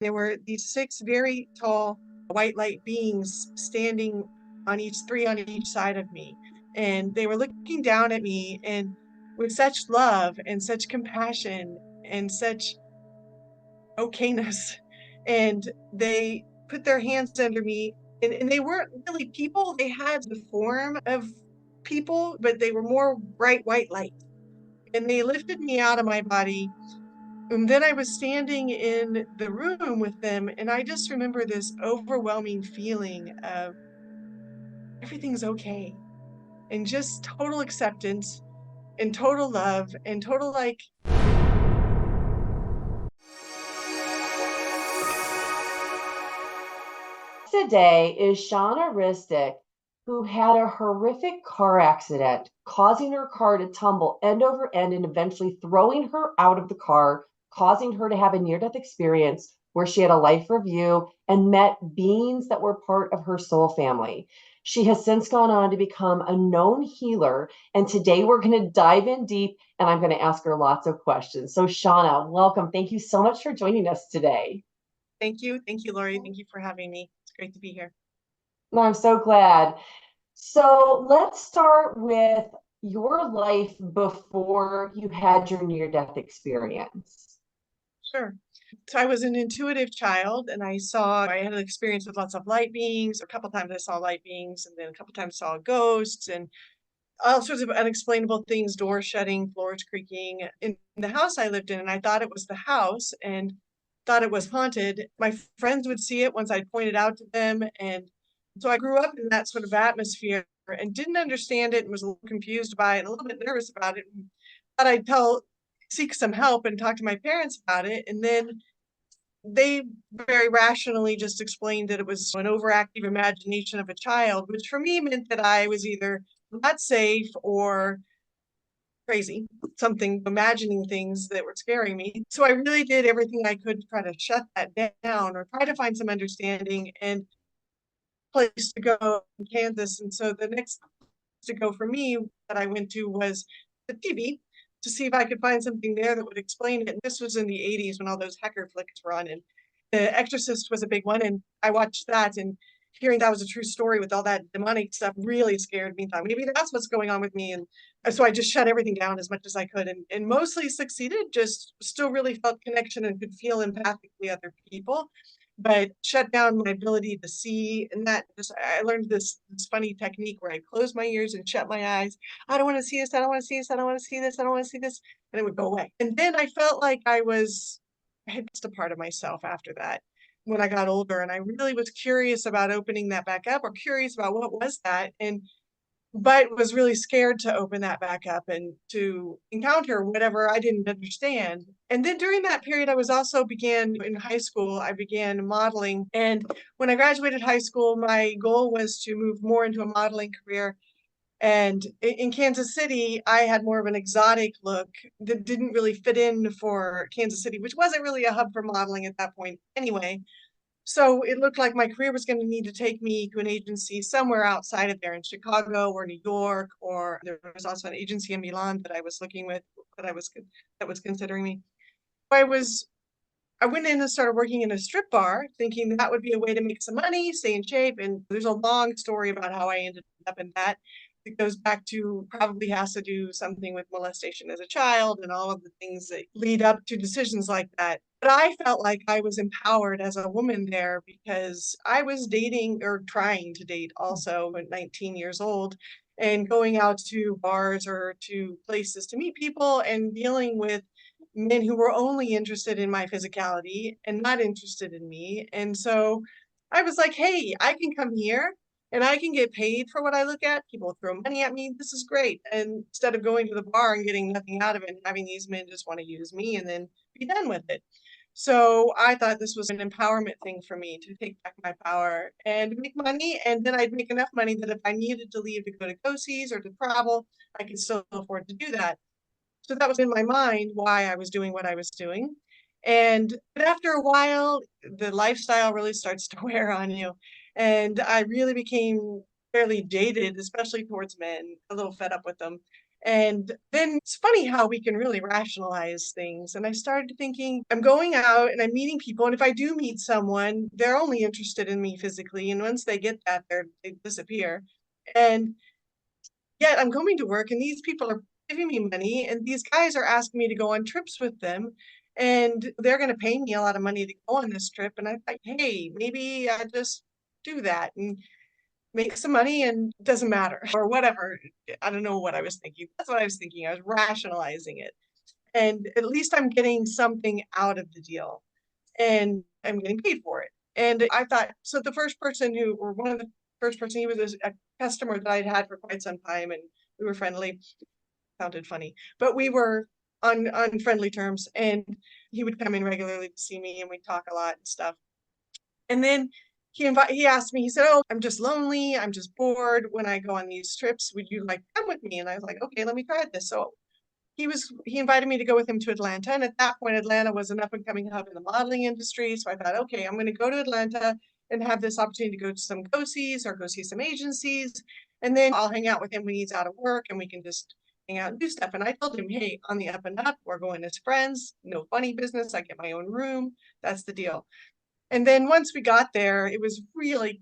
There were these six very tall white light beings standing three on each side of me. And they were looking down at me and with such love and such compassion and such okayness. And they put their hands under me, and they weren't really people. They had the form of people, but they were more bright white light. And they lifted me out of my body. And then I was standing in the room with them, and I just remember this overwhelming feeling of everything's okay and just total acceptance and total love and total like. Today is Shawna Ristic, who had a horrific car accident, causing her car to tumble end over end and eventually throwing her out of the car, causing her to have a near death experience where she had a life review and met beings that were part of her soul family. She has since gone on to become a known healer. And today we're going to dive in deep and I'm going to ask her lots of questions. So, Shawna, welcome. Thank you so much for joining us today. Thank you. Thank you, Lori. Thank you for having me. It's great to be here. No, I'm so glad. So let's start with your life before you had your near death experience. Sure. So I was an intuitive child, and I had an experience with lots of light beings. A couple times I saw light beings, and then a couple times saw ghosts and all sorts of unexplainable things, doors shutting, floors creaking in the house I lived in. And I thought it was the house and thought it was haunted. My friends would see it once I pointed out to them. And so I grew up in that sort of atmosphere and didn't understand it and was a little confused by it and a little bit nervous about it. And thought seek some help and talk to my parents about it. And then they very rationally just explained that it was an overactive imagination of a child, which for me meant that I was either not safe or crazy, something, imagining things that were scaring me. So I really did everything I could to try to shut that down or try to find some understanding and place to go in Kansas. And so the next to go for me that I went to was the TV to see if I could find something there that would explain it. And this was in the 80s when all those Hecker flicks were on, and The Exorcist was a big one. And I watched that, and hearing that was a true story with all that demonic stuff really scared me. Thought maybe that's what's going on with me. And so I just shut everything down as much as I could and mostly succeeded, just still really felt connection and could feel empathically other people, but shut down my ability to see. And that just, I learned this funny technique where I close my ears and shut my eyes. I don't want to see this. I don't want to see this. I don't want to see this. I don't want to see this. And it would go away. And then I felt like I had lost a part of myself after that when I got older. And I really was curious about opening that back up or curious about what was that. But was really scared to open that back up and to encounter whatever I didn't understand. And then during that period, I was also began in high school, I began modeling. And when I graduated high school, my goal was to move more into a modeling career. And in Kansas City, I had more of an exotic look that didn't really fit in for Kansas City, which wasn't really a hub for modeling at that point anyway. So it looked like my career was going to need to take me to an agency somewhere outside of there in Chicago or New York, or there was also an agency in Milan that I was looking with that was considering me. I was I went in and started working in a strip bar, thinking that would be a way to make some money, stay in shape. And there's a long story about how I ended up in that. It goes back to probably has to do something with molestation as a child and all of the things that lead up to decisions like that. But I felt like I was empowered as a woman there because I was dating or trying to date also at 19 years old and going out to bars or to places to meet people and dealing with men who were only interested in my physicality and not interested in me. And so I was like, hey, I can come here and I can get paid for what I look at. People throw money at me. This is great. And instead of going to the bar and getting nothing out of it and having these men just want to use me and then be done with it. So I thought this was an empowerment thing for me to take back my power and make money. And then I'd make enough money that if I needed to leave to go to go-sees or to travel, I could still afford to do that. So that was in my mind why I was doing what I was doing. And but after a while, the lifestyle really starts to wear on you. And I really became fairly jaded, especially towards men, a little fed up with them. And then it's funny how we can really rationalize things. And I started thinking, I'm going out and I'm meeting people. And if I do meet someone, they're only interested in me physically. And once they get that, they disappear. And yet I'm going to work and these people are giving me money and these guys are asking me to go on trips with them. And they're going to pay me a lot of money to go on this trip. And I thought, hey, maybe I just do that and make some money and it doesn't matter or whatever. I don't know what I was thinking. That's what I was thinking. I was rationalizing it. And at least I'm getting something out of the deal and I'm getting paid for it. And I thought, so the first person who, or one of the first person, he was a customer that I'd had for quite some time and we were friendly. Sounded funny, but we were on friendly terms and he would come in regularly to see me and we'd talk a lot and stuff. And then he asked me, he said, "Oh, I'm just lonely. I'm just bored when I go on these trips. Would you like to come with me?" And I was like, "Okay, let me try this." So he invited me to go with him to Atlanta. And at that point, Atlanta was an up and coming hub in the modeling industry. So I thought, okay, I'm going to go to Atlanta and have this opportunity to go to some go-sees or go see some agencies. And then I'll hang out with him when he's out of work and we can just hang out and do stuff. And I told him, hey, on the up and up, we're going as friends, no funny business. I get my own room. That's the deal. And then once we got there, it was really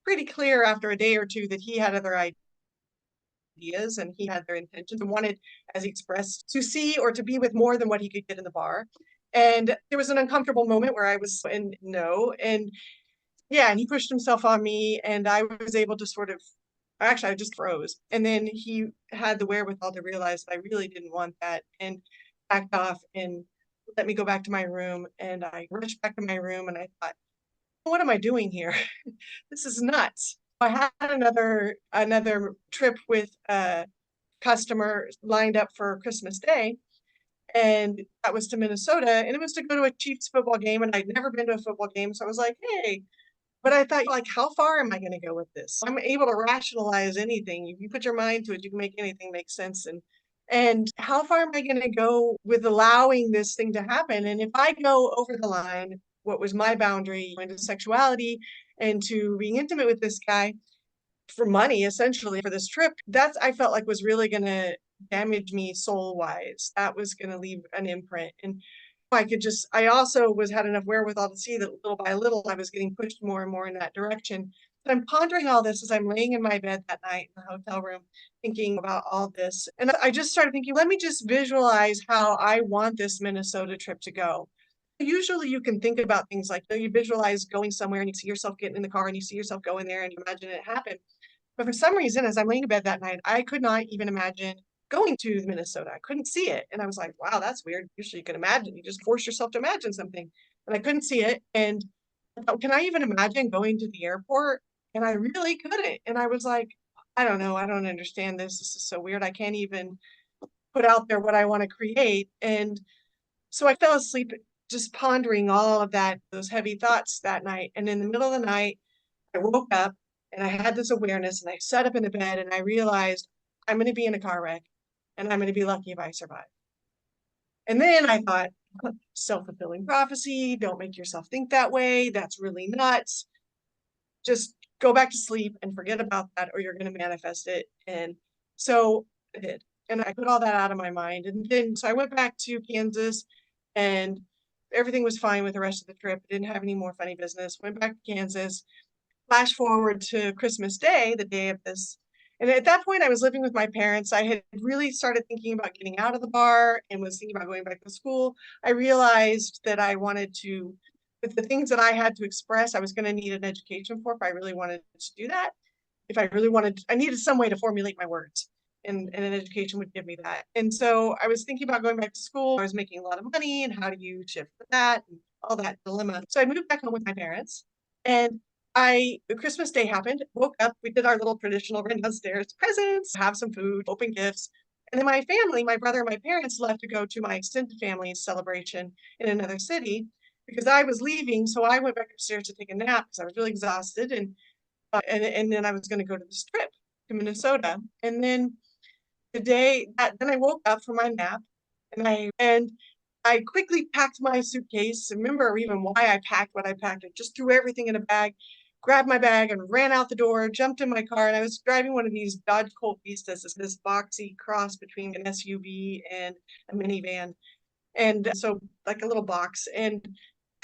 pretty clear after a day or two that he had other ideas and he had their intentions and wanted, as he expressed, to see or to be with more than what he could get in the bar. And there was an uncomfortable moment where I was in no. And yeah, and he pushed himself on me and I was able to sort of, actually, I just froze. And then he had the wherewithal to realize that I really didn't want that and backed off and let me go back to my room. And I rushed back to my room and I thought, what am I doing here? This is nuts. I had another trip with a customer lined up for Christmas Day, and that was to Minnesota, and it was to go to a Chiefs football game, and I'd never been to a football game, so I was like, hey, but I thought, like, how far am I going to go with this? I'm able to rationalize anything. If you put your mind to it, you can make anything make sense. And how far am I going to go with allowing this thing to happen? And if I go over the line, what was my boundary into sexuality and to being intimate with this guy for money, essentially for this trip, that's I felt like was really going to damage me soul wise. That was going to leave an imprint. And I also had enough wherewithal to see that little by little I was getting pushed more and more in that direction. But I'm pondering all this as I'm laying in my bed that night in the hotel room, thinking about all this. And I just started thinking, let me just visualize how I want this Minnesota trip to go. Usually you can think about things like you visualize going somewhere and you see yourself getting in the car and you see yourself going there and you imagine it happen. But for some reason, as I'm laying in bed that night, I could not even imagine going to Minnesota. I couldn't see it. And I was like, wow, that's weird. Usually you can imagine, you just force yourself to imagine something. And I couldn't see it. And I thought, can I even imagine going to the airport? And I really couldn't. And I was like, I don't know. I don't understand this. This is so weird. I can't even put out there what I want to create. And so I fell asleep just pondering all of that, those heavy thoughts that night. And in the middle of the night, I woke up and I had this awareness and I sat up in the bed and I realized I'm going to be in a car wreck and I'm going to be lucky if I survive. And then I thought, self-fulfilling prophecy, don't make yourself think that way. That's really nuts. Just go back to sleep and forget about that or you're going to manifest it. And so I did. And I put all that out of my mind. And then, so I went back to Kansas and everything was fine with the rest of the trip. I didn't have any more funny business. Went back to Kansas. Flash forward to Christmas Day, the day of this. And at that point, I was living with my parents. I had really started thinking about getting out of the bar and was thinking about going back to school. I realized that I wanted to, with the things that I had to express, I was going to need an education for if I really wanted to do that. If I really wanted, I needed some way to formulate my words. And an education would give me that. And so I was thinking about going back to school. I was making a lot of money and how do you shift that and all that dilemma. So I moved back home with my parents and Christmas Day happened, woke up, we did our little traditional run downstairs, presents, have some food, open gifts. And then my family, my brother and my parents left to go to my extended family's celebration in another city because I was leaving. So I went back upstairs to take a nap because I was really exhausted. And then I was going to go to this trip to Minnesota. And then then I woke up from my nap and I quickly packed my suitcase. Remember even why I packed what I packed. I just threw everything in a bag, grabbed my bag and ran out the door, jumped in my car, and I was driving one of these Dodge Colt Vistas, this boxy cross between an SUV and a minivan. And so like a little box, and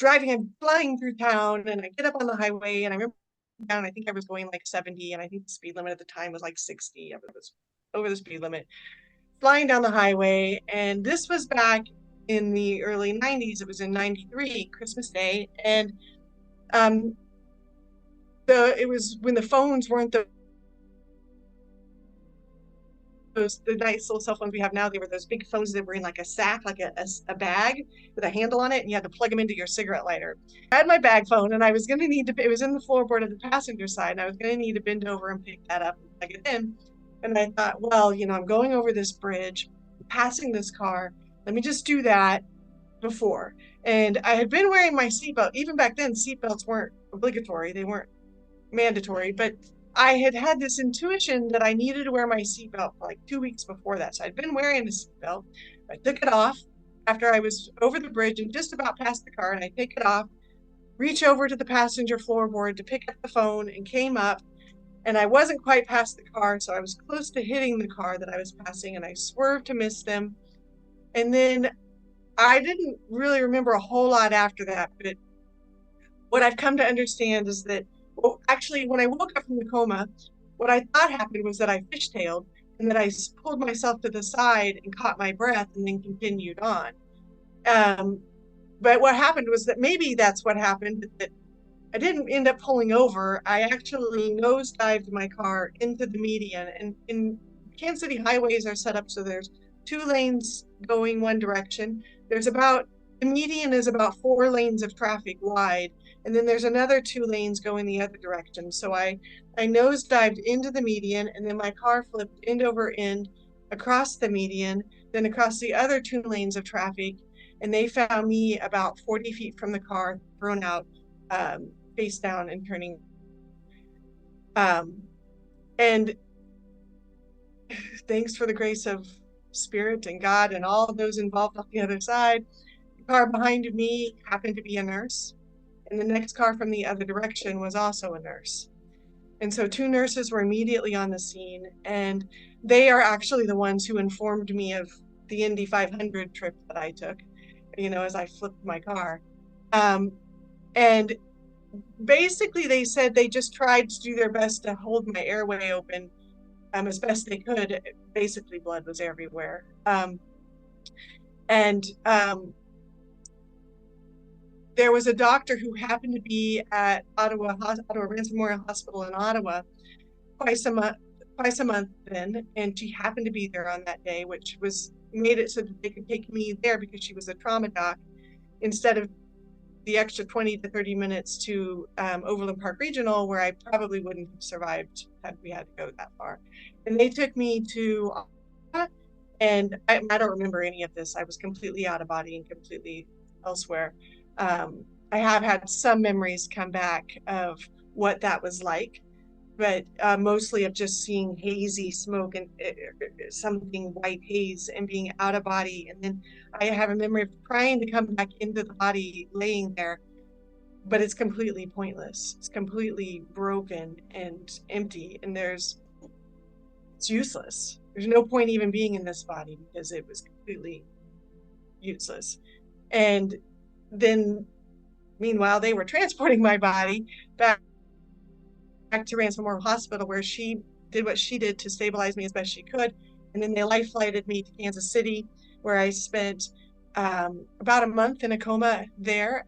I'm flying through town, and I get up on the highway, and I remember down, I think I was going like 70, and I think the speed limit at the time was like 60. I was over the speed limit, flying down the highway. And this was back in the early 90s. It was in 93, Christmas Day. And um, it was when the phones weren't the nice little cell phones we have now. They were those big phones that were in like a sack, like a bag with a handle on it, and you had to plug them into your cigarette lighter. I had my bag phone, and I was going to need to, it was in the floorboard of the passenger side, and I was going to need to bend over and pick that up and plug it in. And I thought, well, I'm going over this bridge, passing this car. Let me just do that before. And I had been wearing my seatbelt. Even back then, seatbelts weren't obligatory. They weren't mandatory, but I had this intuition that I needed to wear my seatbelt for like 2 weeks before that. So I'd been wearing the seatbelt. I took it off after I was over the bridge and just about past the car, and I take it off, reach over to the passenger floorboard to pick up the phone, and came up, and I wasn't quite past the car, so I was close to hitting the car that I was passing, and I swerved to miss them. And then I didn't really remember a whole lot after that, but what I've come to understand is that, well, actually, when I woke up from the coma, what I thought happened was that I fishtailed, and that I pulled myself to the side and caught my breath and then continued on. Um, but what happened was that maybe that's what happened, that I didn't end up pulling over. I actually nosedived my car into the median. And in Kansas City, highways are set up so there's 2 lanes going one direction. The median is about 4 lanes of traffic wide, and then there's another 2 lanes going the other direction. So I nosedived into the median, and then my car flipped end over end across the median, then across the other 2 lanes of traffic, and they found me about 40 feet from the car, thrown out, face down and turning. And thanks for the grace of Spirit and God and all of those involved on the other side, the car behind me happened to be a nurse, and the next car from the other direction was also a nurse. And so 2 nurses were immediately on the scene, and they are actually the ones who informed me of the Indy 500 trip that I took, as I flipped my car. And basically they said they just tried to do their best to hold my airway open as best they could. Basically, blood was everywhere. And there was a doctor who happened to be at Ottawa Ransom Memorial Hospital in Ottawa twice a month then, and she happened to be there on that day, which made it so that they could take me there because she was a trauma doc, instead of the extra 20 to 30 minutes to Overland Park Regional, where I probably wouldn't have survived had we had to go that far. And they took me to Ottawa, and I don't remember any of this. I was completely out of body and completely elsewhere. I have had some memories come back of what that was like, but mostly of just seeing hazy smoke and something white haze and being out of body. And then I have a memory of trying to come back into the body laying there, but it's completely pointless. It's completely broken and empty, and it's useless. There's no point even being in this body because it was completely useless. And then meanwhile, they were transporting my body back to Ransom Memorial Hospital, where she did what she did to stabilize me as best she could. And then they life flighted me to Kansas City, where I spent about a month in a coma there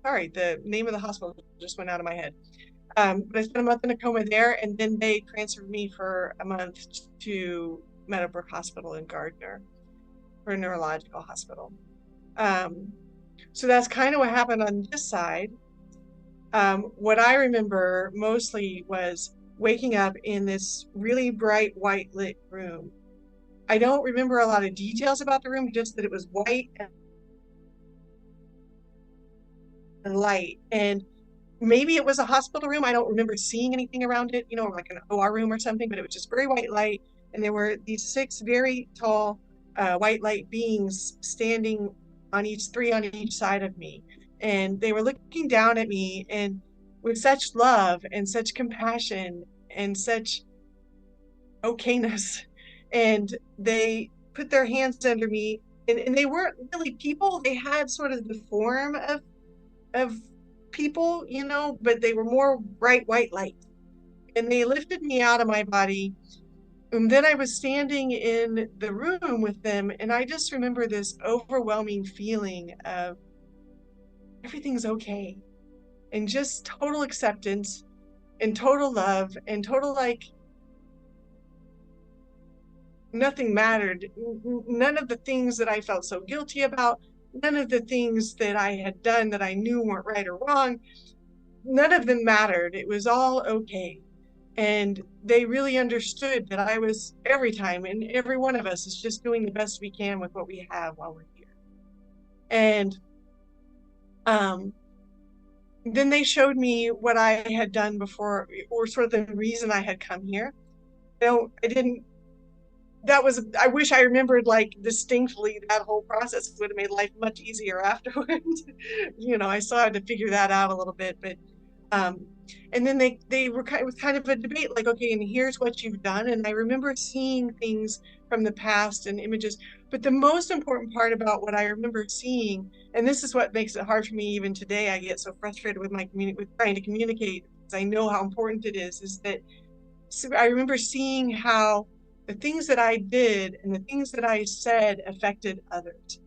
sorry, the name of the hospital just went out of my head. But I spent a month in a coma there, and then they transferred me for a month to Meadowbrook Hospital in Gardner, for a neurological hospital. So that's kind of what happened on this side. What I remember mostly was waking up in this really bright white lit room. I don't remember a lot of details about the room, just that it was white and light. And maybe it was a hospital room. I don't remember seeing anything around it, like an OR room or something, but it was just very white light. And there were these 6 very tall white light beings standing three on each side of me. And they were looking down at me and with such love and such compassion and such okayness. And they put their hands under me, and they weren't really people. They had sort of the form of people, but they were more bright white light. And they lifted me out of my body. And then I was standing in the room with them, and I just remember this overwhelming feeling of everything's okay, and just total acceptance and total love and total like nothing mattered. None of the things that I felt so guilty about, none of the things that I had done that I knew weren't right or wrong, none of them mattered. It was all okay. And they really understood that I was every time, and every one of us is just doing the best we can with what we have while we're here. And then they showed me what I had done before, or sort of the reason I had come here. I didn't I wish I remembered like distinctly that whole process. Would have made life much easier afterwards. I still had to figure that out a little bit, but and then they were kind, it was kind of a debate, like, okay, and here's what you've done. And I remember seeing things from the past and images, but the most important part about what I remember seeing, and this is what makes it hard for me even today, I get so frustrated with with trying to communicate, because I know how important it is that I remember seeing how the things that I did and the things that I said affected others.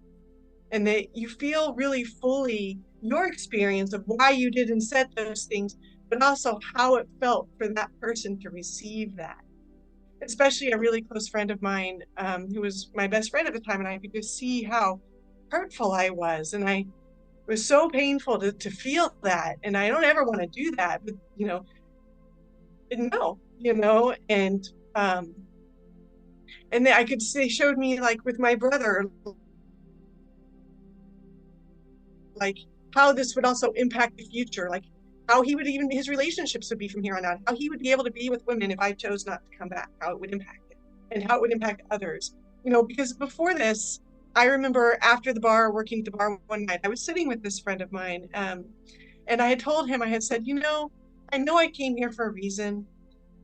And that you feel really fully your experience of why you did and said those things, but also how it felt for that person to receive that. Especially a really close friend of mine, who was my best friend at the time, and I could just see how hurtful I was. And it was so painful to feel that. And I don't ever want to do that, but, no, and I could see, they showed me, like with my brother, like how this would also impact the future, like how he would even, his relationships would be from here on out, how he would be able to be with women if I chose not to come back, how it would impact it, and how it would impact others. Because before this, I remember after the bar, working at the bar one night, I was sitting with this friend of mine, and I had told him, I had said, I know I came here for a reason.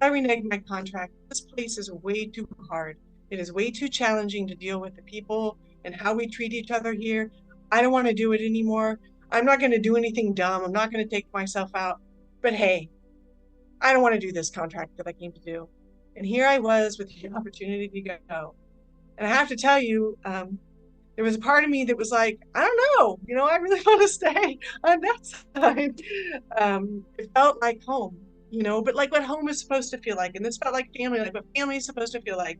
I reneged my contract. This place is way too hard. It is way too challenging to deal with the people and how we treat each other here. I don't want to do it anymore. I'm not going to do anything dumb. I'm not going to take myself out. But hey, I don't want to do this contract that I came to do. And here I was with the opportunity to go. And I have to tell you, there was a part of me that was like, I don't know, I really want to stay on that side. It felt like home, but like what home is supposed to feel like. And this felt like family, like what family is supposed to feel like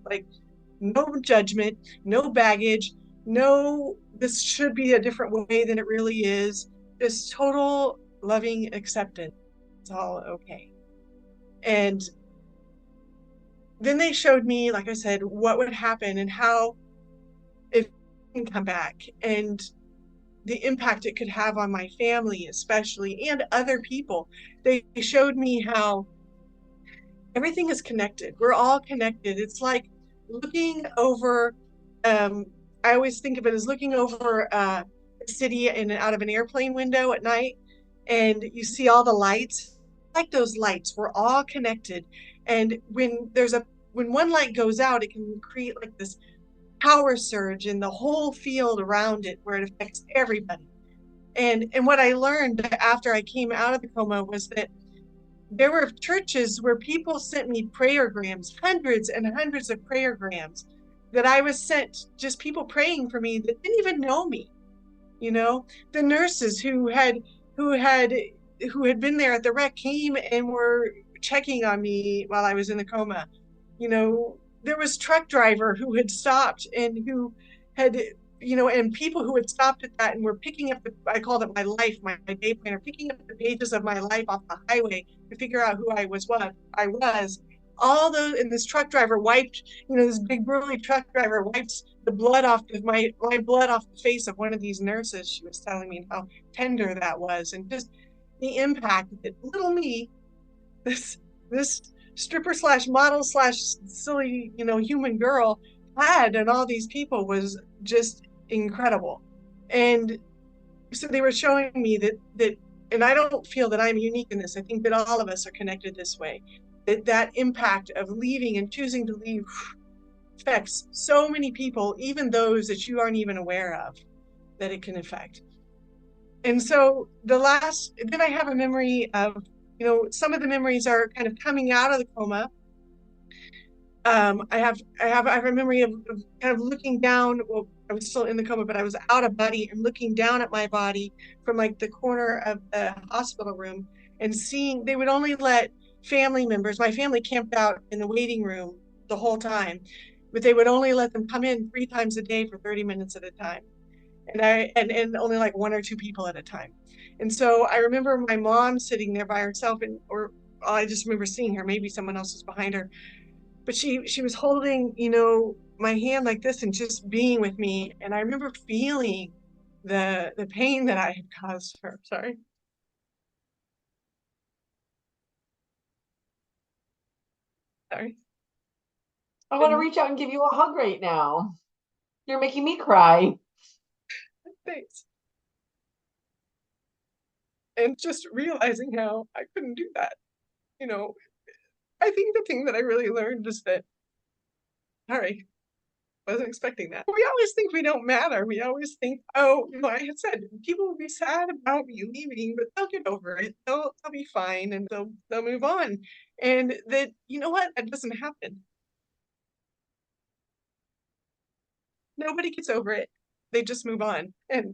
no judgment, no baggage, no, this should be a different way than it really is. This total loving acceptance. It's all okay. And then they showed me, like I said, what would happen and how if I can come back, and the impact it could have on my family, especially, and other people. They showed me how everything is connected. We're all connected. It's like looking over, I always think of it as looking over a city out of an airplane window at night, and you see all the lights. Like those lights, we're all connected. And when one light goes out, it can create like this power surge in the whole field around it where it affects everybody. And what I learned after I came out of the coma was that there were churches where people sent me prayergrams, hundreds and hundreds of prayergrams that I was sent, just people praying for me that didn't even know me. The nurses who had been there at the wreck came and were checking on me while I was in the coma. There was truck driver who had stopped and who had, and people who had stopped at that and were picking up I called it my life, my day planner, picking up the pages of my life off the highway to figure out who I was, what I was. All those, and this truck driver wiped, this big burly truck driver wipes the blood off of my blood off the face of one of these nurses. She was telling me how tender that was, and just the impact that little me, this stripper slash model slash silly, human girl had, and all these people was just incredible. And so they were showing me that, and I don't feel that I'm unique in this. I think that all of us are connected this way. That impact of leaving and choosing to leave affects so many people, even those that you aren't even aware of, that it can affect. And so then I have a memory of, some of the memories are kind of coming out of the coma. I have a memory of kind of looking down. Well, I was still in the coma, but I was out of body and looking down at my body from like the corner of the hospital room and seeing they would only let family members. My family camped out in the waiting room the whole time, but they would only let them come in 3 times a day for 30 minutes at a time, and only like one or two people at a time. And so I remember my mom sitting there by herself, or I just remember seeing her. Maybe someone else was behind her, but she was holding, my hand like this and just being with me. And I remember feeling the pain that I had caused her. Sorry. Sorry. I want to And reach out and give you a hug right now. You're making me cry. thanks. And just realizing how I couldn't do that. You know, I think the thing that I really learned is that, sorry, wasn't expecting that. We always think we don't matter. We always think, oh, I had said people will be sad about me leaving, but they'll get over it. They'll be fine and they'll move on. And that, you know what? That doesn't happen. Nobody gets over it. They just move on. And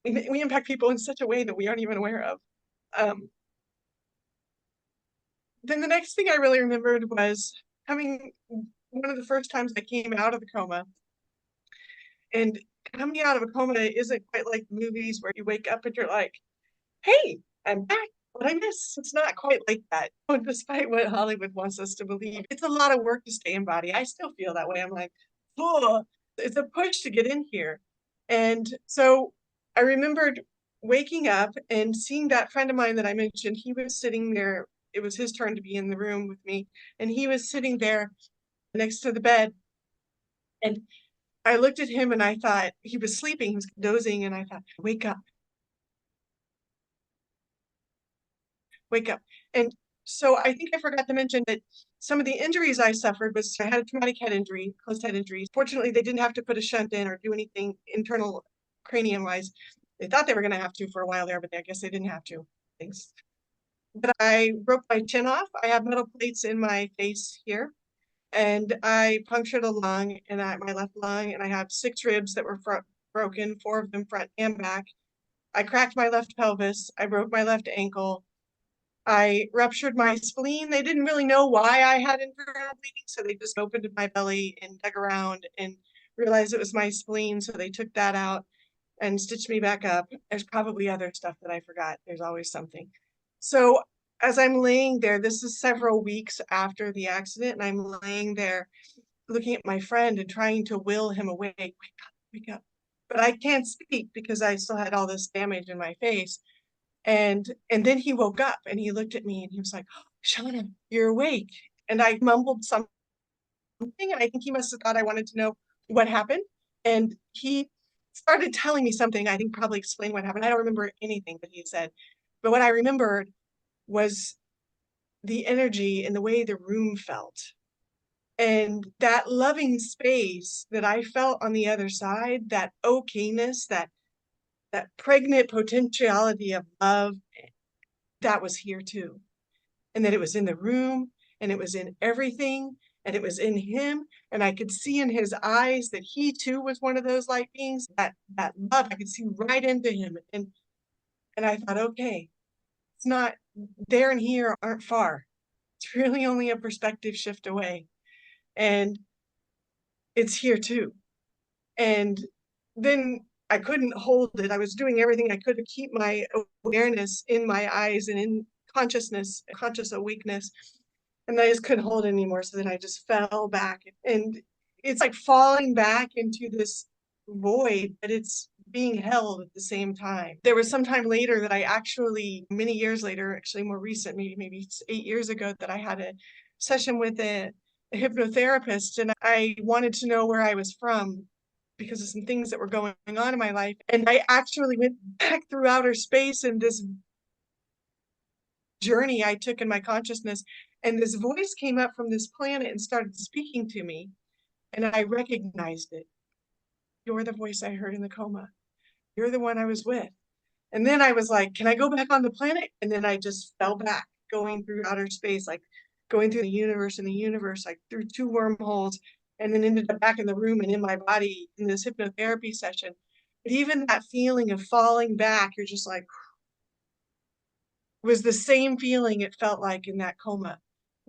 we impact people in such a way that we aren't even aware of. Um, then the next thing I really remembered was coming one of the first times I came out of the coma. And coming out of a coma isn't quite like movies where you wake up and you're like, hey, I'm back. What I miss? It's not quite like that. Despite what Hollywood wants us to believe, it's a lot of work to stay in body. I still feel that way. I'm like, oh, it's a push to get in here. And so I remembered waking up and seeing that friend of mine that I mentioned. He was sitting there. It was his turn to be in the room with me. And he was sitting there next to the bed. And I looked at him and I thought he was sleeping, he was dozing. And I thought, wake up, wake up. And so I think I forgot to mention that some of the injuries I suffered was I had a traumatic head injury, closed head injuries. Fortunately, they didn't have to put a shunt in or do anything internal cranium wise. They thought they were going to have to for a while there, but I guess they didn't have to. Thanks. But I broke my chin off. I have metal plates in my face here. And I punctured a lung, and my left lung, and I have 6 ribs that were broken, 4 of them front and back. I cracked my left pelvis. I broke my left ankle. I ruptured my spleen. They didn't really know why I had internal bleeding, so they just opened my belly and dug around and realized it was my spleen, so they took that out and stitched me back up. There's probably other stuff that I forgot. There's always something. So as I'm laying there, this is several weeks after the accident, and I'm laying there looking at my friend and trying to will him awake. Wake up, wake up. But I can't speak because I still had all this damage in my face. And then he woke up and he looked at me and he was like, oh, Shawna, you're awake. And I mumbled something, and I think he must have thought I wanted to know what happened. And he started telling me something, I think probably explaining what happened. I don't remember anything that he said. But what I remembered was the energy and the way the room felt. And that loving space that I felt on the other side, that okayness, that pregnant potentiality of love, that was here too. And that it was in the room, and it was in everything, and it was in him. And I could see in his eyes that he too was one of those light beings, that love, I could see right into him. And I thought, okay, it's not there and here aren't far. It's really only a perspective shift away. And it's here too. And then I couldn't hold it. I was doing everything I could to keep my awareness in my eyes and in consciousness, conscious awakeness. And I just couldn't hold it anymore. So then I just fell back. And it's like falling back into this void, but it's being held at the same time. There was some time later that I actually, many years later, actually more recent, maybe 8 years ago, that I had a session with a hypnotherapist, and I wanted to know where I was from. because of some things that were going on in my life. And I actually went back through outer space in this journey I took in my consciousness. And this voice came up from this planet and started speaking to me. And I recognized it. You're the voice I heard in the coma. You're the one I was with. And then I was like, can I go back on the planet? And then I just fell back, going through outer space, like going through the universe, like through two wormholes, and then ended up back in the room and in my body in this hypnotherapy session. But even that feeling of falling back, you're just like, was the same feeling it felt like in that coma.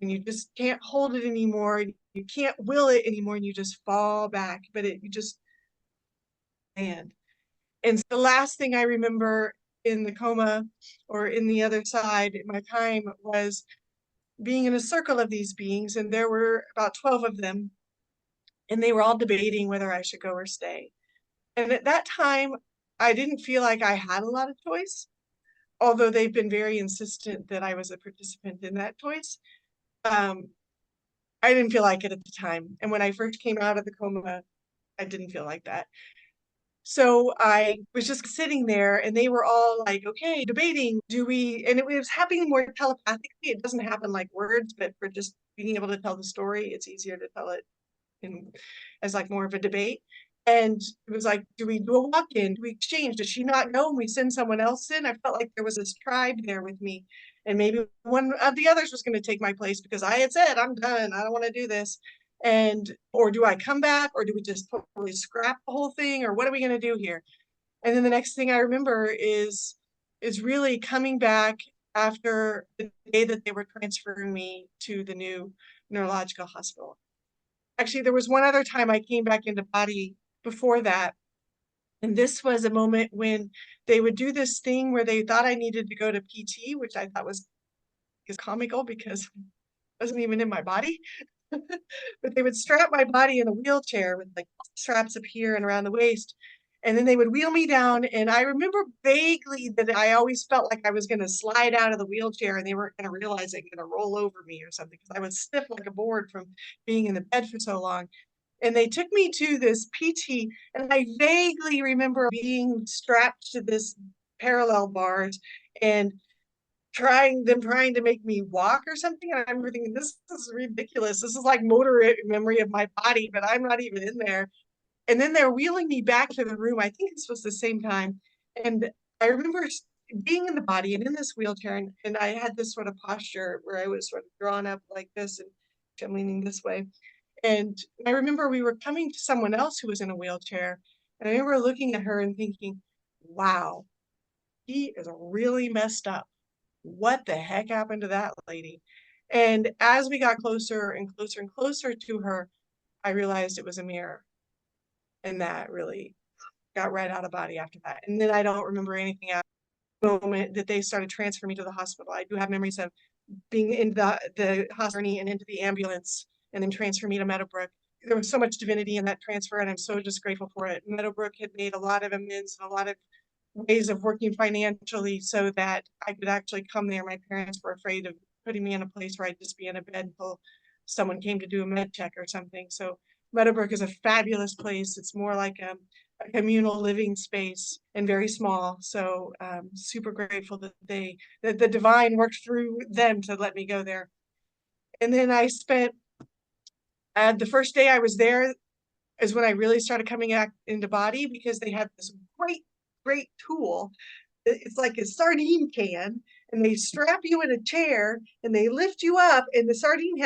And you just can't hold it anymore. You can't will it anymore, and you just fall back. But you just land. And the last thing I remember in the coma or in the other side at my time was being in a circle of these beings, and there were about 12 of them, and they were all debating whether I should go or stay. And at that time, I didn't feel like I had a lot of choice, although they've been very insistent that I was a participant in that choice. Um, I didn't feel like it at the time. And when I first came out of the coma, I didn't feel like that. So I was just sitting there and they were all like, okay, debating, do we, and it was happening more telepathically. It doesn't happen like words, but for just being able to tell the story, it's easier to tell it in as like more of a debate. And it was like, do we do a walk-in? Do we exchange? Does she not know and we send someone else in? I felt like there was this tribe there with me. And maybe one of the others was going to take my place because I had said, I'm done. I don't want to do this. And, or do I come back or do we just totally scrap the whole thing? Or what are we going to do here? And then the next thing I remember is really coming back after the day that they were transferring me to the new neurological hospital. Actually, there was one other time I came back into body before that. And this was a moment when they would do this thing where they thought I needed to go to PT, which I thought was comical because I wasn't even in my body. But they would strap my body in a wheelchair with like straps up here and around the waist. And then they would wheel me down. And I remember vaguely that I always felt like I was going to slide out of the wheelchair and they weren't going to realize they were going to roll over me or something because I was stiff like a board from being in the bed for so long. And they took me to this PT, and I vaguely remember being strapped to this parallel bars and trying to make me walk or something. And I remember thinking, this is ridiculous. This is like motor memory of my body, but I'm not even in there. And then they're wheeling me back to the room. I think this was the same time. And I remember being in the body and in this wheelchair, and I had this sort of posture where I was sort of drawn up like this, and I'm leaning this way. And I remember we were coming to someone else who was in a wheelchair. And I remember looking at her and thinking, wow, he is really messed up. What the heck happened to that lady? And as we got closer and closer and closer to her, I realized it was a mirror. And that really got right out of body after that. And then I don't remember anything after the moment that they started transferring me to the hospital. I do have memories of being in the hospital and into the ambulance and then transfer me to Meadowbrook. There was so much divinity in that transfer, and I'm so just grateful for it. Meadowbrook had made a lot of amends and a lot of ways of working financially so that I could actually come there. My parents were afraid of putting me in a place where I'd just be in a bed until someone came to do a med check or something. So Meadowbrook is a fabulous place. It's more like a communal living space and very small. So super grateful that that the divine worked through them to let me go there. And then I spent the first day I was there is when I really started coming back into body because they had this great tool. It's like a sardine can, and they strap you in a chair and they lift you up, and the sardine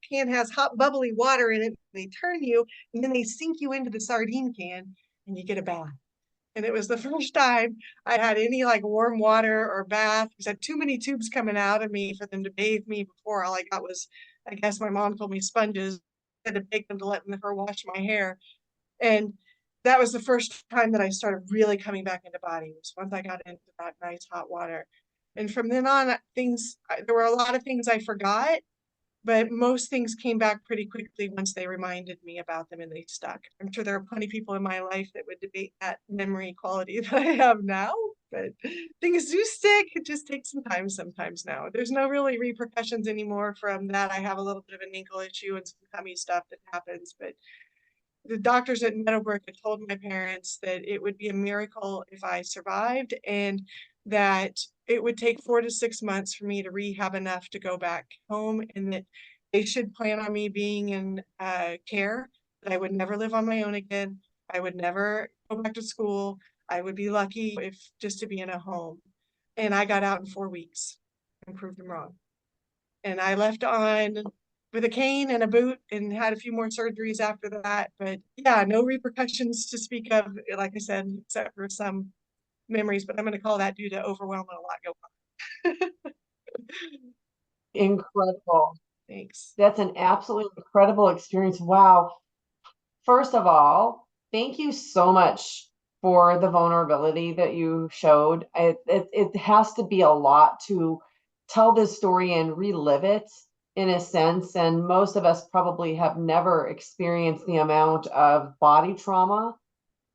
can has hot bubbly water in it. They turn you, and then they sink you into the sardine can, and you get a bath. And it was the first time I had any like warm water or bath because I had too many tubes coming out of me for them to bathe me before. All I got was, I guess my mom told me sponges. I had to beg them to let her wash my hair. And that was the first time that I started really coming back into body, was once I got into that nice hot water. And from then on, there were a lot of things I forgot, but most things came back pretty quickly once they reminded me about them and they stuck. I'm sure there are plenty of people in my life that would debate that memory quality that I have now, but things do stick. It just takes some time sometimes now. There's no really repercussions anymore from that. I have a little bit of an ankle issue and some tummy stuff that happens, but the doctors at Meadowbrook had told my parents that it would be a miracle if I survived, and that it would take 4 to 6 months for me to rehab enough to go back home, and that they should plan on me being in care, that I would never live on my own again. I would never go back to school. I would be lucky if just to be in a home. And I got out in 4 weeks and proved them wrong. And I left on with a cane and a boot and had a few more surgeries after that. But yeah, no repercussions to speak of, like I said, except for some memories, but I'm going to call that due to overwhelm and a lot going on. Incredible. Thanks. That's an absolutely incredible experience. Wow. First of all, thank you so much for the vulnerability that you showed. It has to be a lot to tell this story and relive it in a sense. And most of us probably have never experienced the amount of body trauma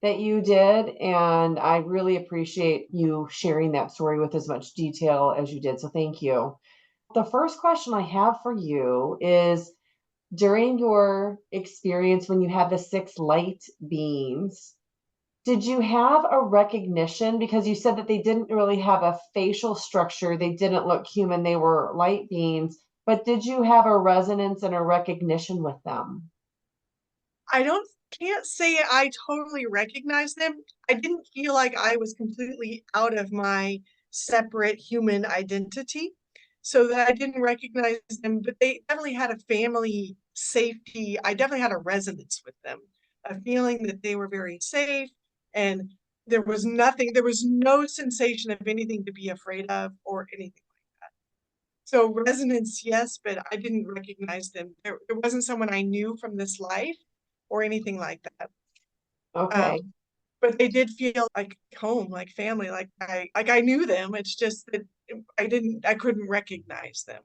that you did. And I really appreciate you sharing that story with as much detail as you did. So thank you. The first question I have for you is, during your experience when you had the 6 light beings, did you have a recognition? Because you said that they didn't really have a facial structure, they didn't look human, they were light beings, but did you have a resonance and a recognition with them? I don't can't say I totally recognize them. I didn't feel like I was completely out of my separate human identity, so that I didn't recognize them, but they definitely had a family safety. I definitely had a resonance with them, a feeling that they were very safe, and there was no sensation of anything to be afraid of or anything. So resonance, yes, but I didn't recognize them. There wasn't someone I knew from this life or anything like that. Okay, Um, but they did feel like home, like family, like I knew them. It's just that I couldn't recognize them.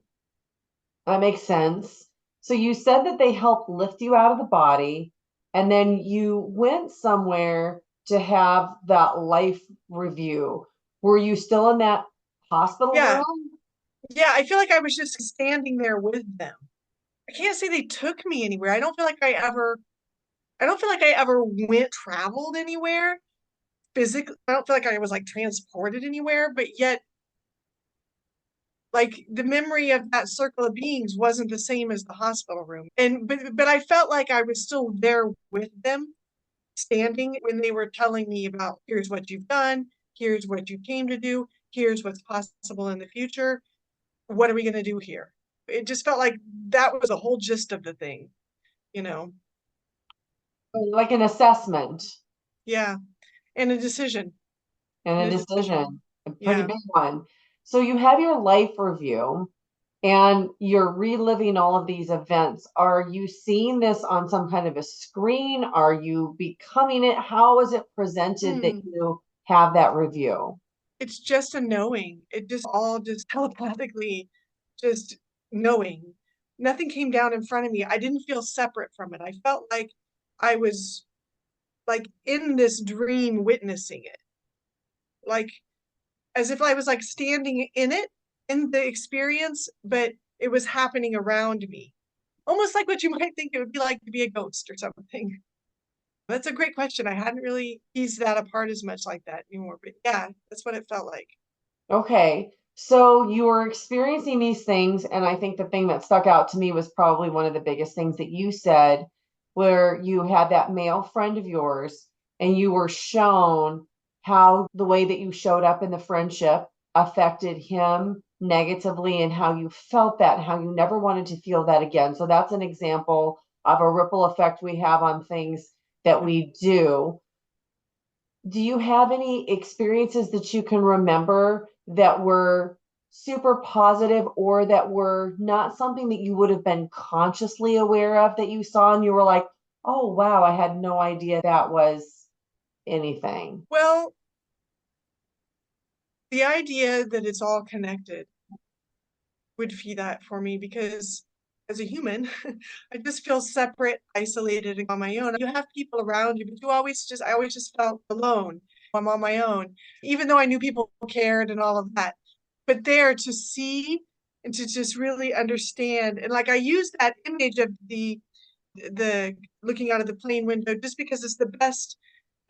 that makes sense. So you said that they helped lift you out of the body, and then you went somewhere to have that life review. Were you still in that hospital Yeah, room? yeah. I feel like I was just standing there with them. I can't say they took me anywhere. I don't feel like I ever went traveled anywhere physically. I don't feel like I was like transported anywhere, but yet like the memory of that circle of beings wasn't the same as the hospital room. And but I felt like I was still there with them, standing when they were telling me about here's what you've done, here's what you came to do, here's what's possible in the future. What are we going to do here? It just felt like that was the whole gist of the thing, you know. Like an assessment Yeah, and a decision. and And a a decision. decision, a pretty Yeah. big one. So you have your life review and you're reliving all of these events. Are you seeing this on some kind of a screen? Are you becoming it? How is it presented that Hmm. you have that review? It's just a knowing. It just all just telepathically, just knowing. Nothing came down in front of me. I didn't feel separate from it. I felt like I was like in this dream witnessing it. Like as if I was like standing in it, in the experience, but it was happening around me. Almost like what you might think it would be like to be a ghost or something. That's a great question. I hadn't really teased that apart as much like that anymore, but yeah, that's what it felt like. Okay. So you were experiencing these things, and I think the thing that stuck out to me was probably one of the biggest things that you said, where you had that male friend of yours, and you were shown how the way that you showed up in the friendship affected him negatively, and how you felt that, and how you never wanted to feel that again. So that's an example of a ripple effect we have on things that we do. Do you have any experiences that you can remember that were super positive or that were not something that you would have been consciously aware of that you saw and you were like, oh, wow, I had no idea that was anything? Well, the idea that it's all connected would feed that for me because as a human, I just feel separate, isolated, and on my own. You have people around you, but I always just felt alone. I'm on my own, even though I knew people cared and all of that. But there to see and to just really understand, and like I use that image of the looking out of the plane window, just because it's the best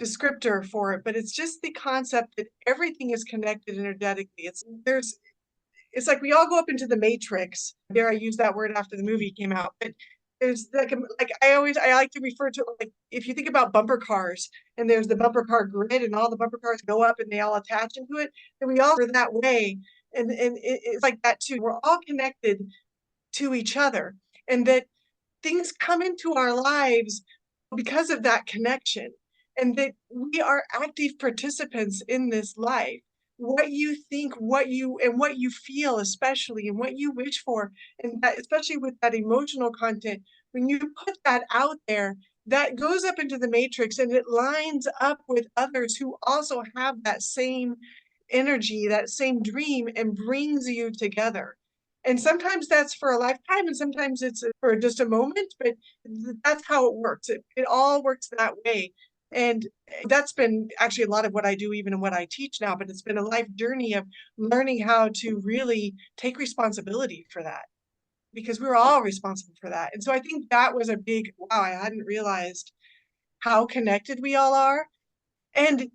descriptor for it, but it's just the concept that everything is connected energetically. It's like we all go up into the matrix. Dare I use that word after the movie came out, but there's like I like to refer to, like, if you think about bumper cars and there's the bumper car grid and all the bumper cars go up and they all attach into it, and we all are that way. And it's like that too. We're all connected to each other, and that things come into our lives because of that connection, and that we are active participants in this life. What you think, what you feel, especially, and what you wish for, and that, especially with that emotional content, when you put that out there, that goes up into the matrix and it lines up with others who also have that same energy, that same dream, and brings you together. And sometimes that's for a lifetime, and sometimes it's for just a moment, but that's how it works. It all works that way. And that's been actually a lot of what I do, even in what I teach now, but it's been a life journey of learning how to really take responsibility for that, because we're all responsible for that. And so I think that was a big, wow, I hadn't realized how connected we all are. And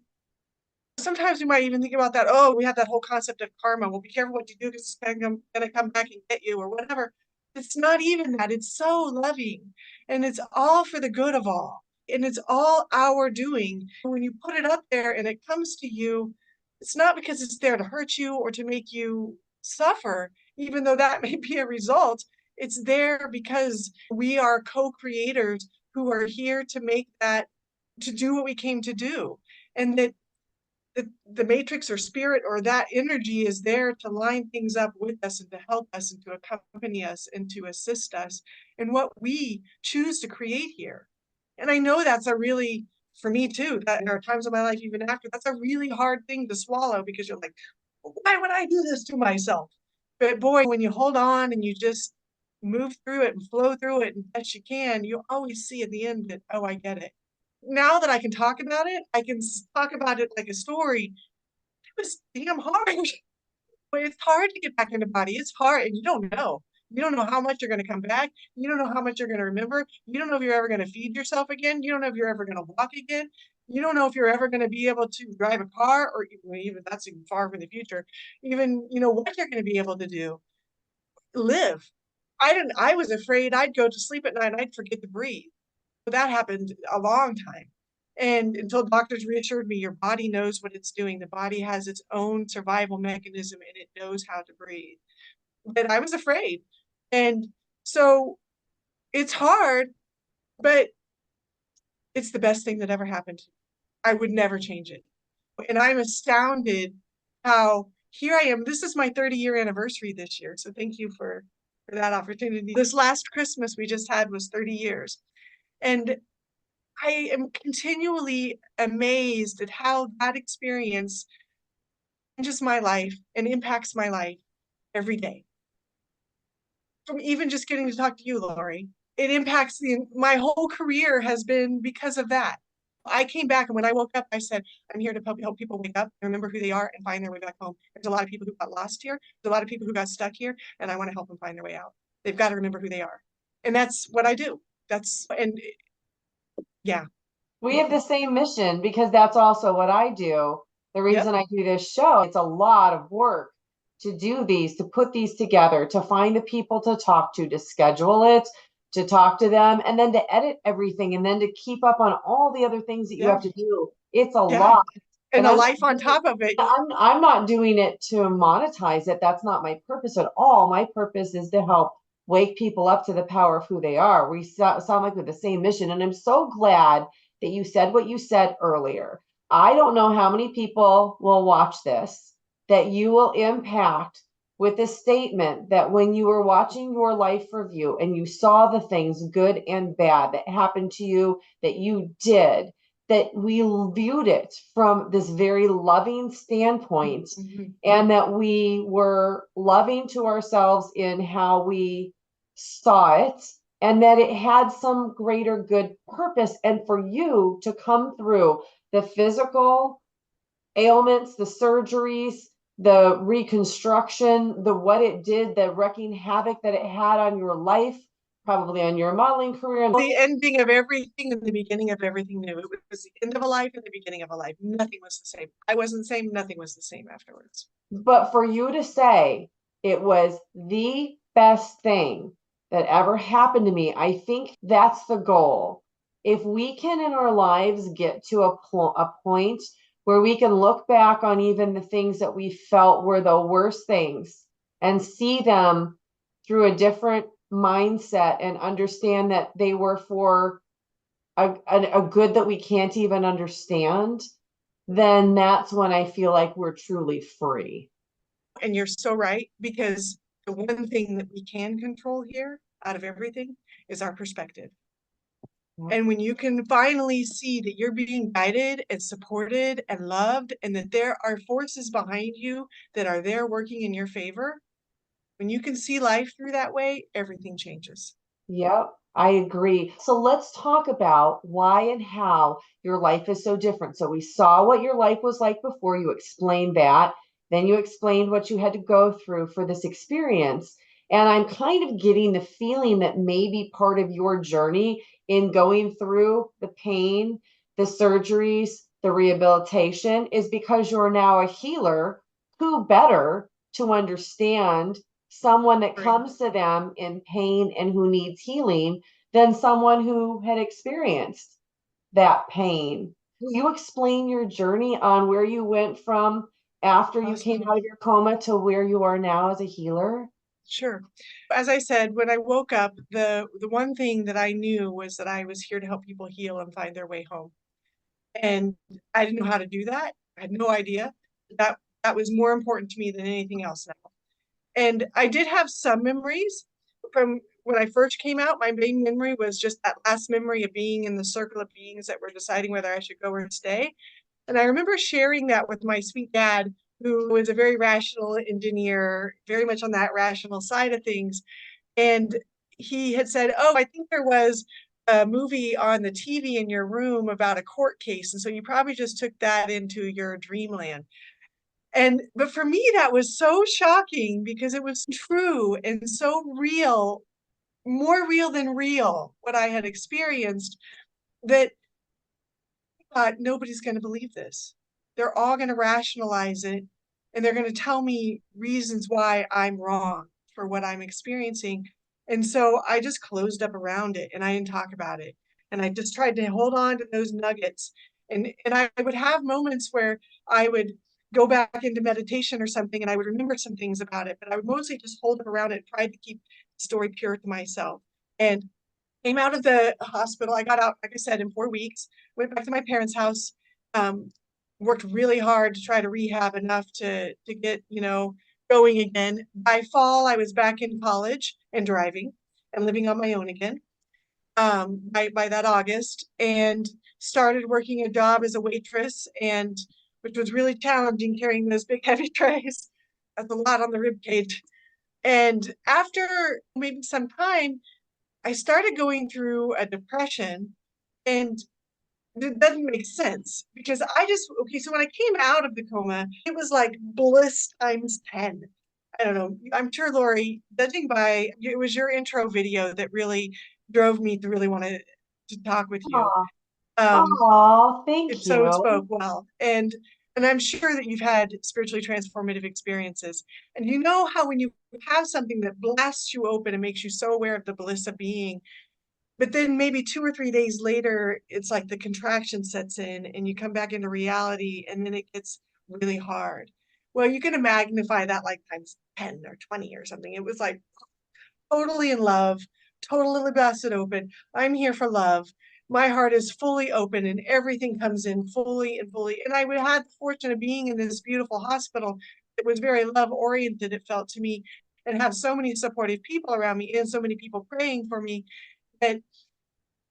sometimes we might even think about that. Oh, we have that whole concept of karma. Well, be careful what you do because it's going to come back and get you, or whatever. It's not even that. It's so loving, and it's all for the good of all. And it's all our doing. When you put it up there and it comes to you, it's not because it's there to hurt you or to make you suffer, even though that may be a result. It's there because we are co-creators who are here to make that, to do what we came to do. And that the matrix or spirit or that energy is there to line things up with us and to help us and to accompany us and to assist us in what we choose to create here. And I know that's a really, for me too, that there are times in my life, even after, that's a really hard thing to swallow, because you're like, why would I do this to myself? But boy, when you hold on and you just move through it and flow through it as best you can, you always see at the end that, oh, I get it. Now that I can talk about it, I can talk about it like a story. It was damn hard. But it's hard to get back in the body. It's hard, and you don't know. You don't know how much you're going to come back. You don't know how much you're going to remember. You don't know if you're ever going to feed yourself again. You don't know if you're ever going to walk again. You don't know if you're ever going to be able to drive a car, or even that's even far from the future. Even, what you're going to be able to do. Live. I was afraid I'd go to sleep at night and I'd forget to breathe. That happened a long time. And until doctors reassured me, your body knows what it's doing. The body has its own survival mechanism and it knows how to breathe. But I was afraid. And so it's hard, but it's the best thing that ever happened. I would never change it. And I'm astounded how here I am. This is my 30-year anniversary this year. So thank you for that opportunity. This last Christmas we just had was 30 years. And I am continually amazed at how that experience changes my life and impacts my life every day. From even just getting to talk to you, Lori, it impacts my whole career has been because of that. I came back, and when I woke up, I said, I'm here to help people wake up and remember who they are and find their way back home. There's a lot of people who got lost here. There's a lot of people who got stuck here, and I want to help them find their way out. They've got to remember who they are. And that's what I do. Yeah. We have the same mission because that's also what I do. The Yep. reason I do this show, it's a lot of work to do these, to put these together, to find the people to talk to schedule it, to talk to them, and then to edit everything, and then to keep up on all the other things that you Yeah. have to do. It's a Yeah. lot. And And a life on top of it. I'm not doing it to monetize it. That's not my purpose at all. My purpose is to help wake people up to the power of who they are. We sound like we're the same mission. And I'm so glad that you said what you said earlier. I don't know how many people will watch this that you will impact with a statement that when you were watching your life review and you saw the things good and bad that happened to you that you did, that we viewed it from this very loving standpoint, Mm-hmm. and that we were loving to ourselves in how we saw it, and that it had some greater good purpose. And for you to come through the physical ailments, the surgeries, the reconstruction, the what it did, the wrecking havoc that it had on your life, probably on your modeling career. The ending of everything and the beginning of everything new. It was the end of a life and the beginning of a life. Nothing was the same. I wasn't the same. Nothing was the same afterwards. But for you to say it was the best thing that ever happened to me, I think that's the goal. If we can in our lives get to a point where we can look back on even the things that we felt were the worst things and see them through a different mindset and understand that they were for a good that we can't even understand, then that's when I feel like we're truly free. And you're so right, because the one thing that we can control here out of everything is our perspective. And when you can finally see that you're being guided and supported and loved, and that there are forces behind you that are there working in your favor, when you can see life through that way, everything changes. Yep, I agree. So let's talk about why and how your life is so different. So we saw what your life was like before, you explained that. Then you explained what you had to go through for this experience. And I'm kind of getting the feeling that maybe part of your journey in going through the pain, the surgeries, the rehabilitation is because you're now a healer. Who better to understand someone that Right. comes to them in pain and who needs healing than someone who had experienced that pain? Will you explain your journey on where you went from after you came Awesome. out of your coma to where you are now as a healer? Sure. As I said, when I woke up, the one thing that I knew was that I was here to help people heal and find their way home. And I didn't know how to do that. I had no idea. That was more important to me than anything else now. And I did have some memories from when I first came out. My main memory was just that last memory of being in the circle of beings that were deciding whether I should go or stay. And I remember sharing that with my sweet dad, who was a very rational engineer, very much on that rational side of things. And he had said, "Oh, I think there was a movie on the TV in your room about a court case. And so you probably just took that into your dreamland." But for me, that was so shocking because it was true and so real, more real than real, what I had experienced, that nobody's going to believe this. They're all going to rationalize it, and they're going to tell me reasons why I'm wrong for what I'm experiencing. And so I just closed up around it and I didn't talk about it. And I just tried to hold on to those nuggets. And I would have moments where I would go back into meditation or something and I would remember some things about it, but I would mostly just hold it around it, tried to keep the story pure to myself. And came out of the hospital. I got out, like I said, in 4 weeks, went back to my parents' house, worked really hard to try to rehab enough to get, going again. By fall, I was back in college and driving and living on my own again. By that August, and started working a job as a waitress, and which was really challenging carrying those big heavy trays. That's a lot on the rib cage. And after maybe some time, I started going through a depression, and it doesn't make sense because okay, so when I came out of the coma, it was like bliss times 10. I don't know. I'm sure, Lori, judging by it was your intro video that really drove me to really want to talk with you. Oh, Um, oh, thank it spoke you. well. And I'm sure that you've had spiritually transformative experiences. And you know how when you have something that blasts you open and makes you so aware of the bliss of being, but then maybe 2 or 3 days later, it's like the contraction sets in and you come back into reality and then it gets really hard. Well, you can magnify that like times 10 or 20 or something. It was like totally in love, totally busted open. I'm here for love. My heart is fully open and everything comes in fully and fully. And I would had the fortune of being in this beautiful hospital. It was very love oriented, it felt to me, and have so many supportive people around me and so many people praying for me that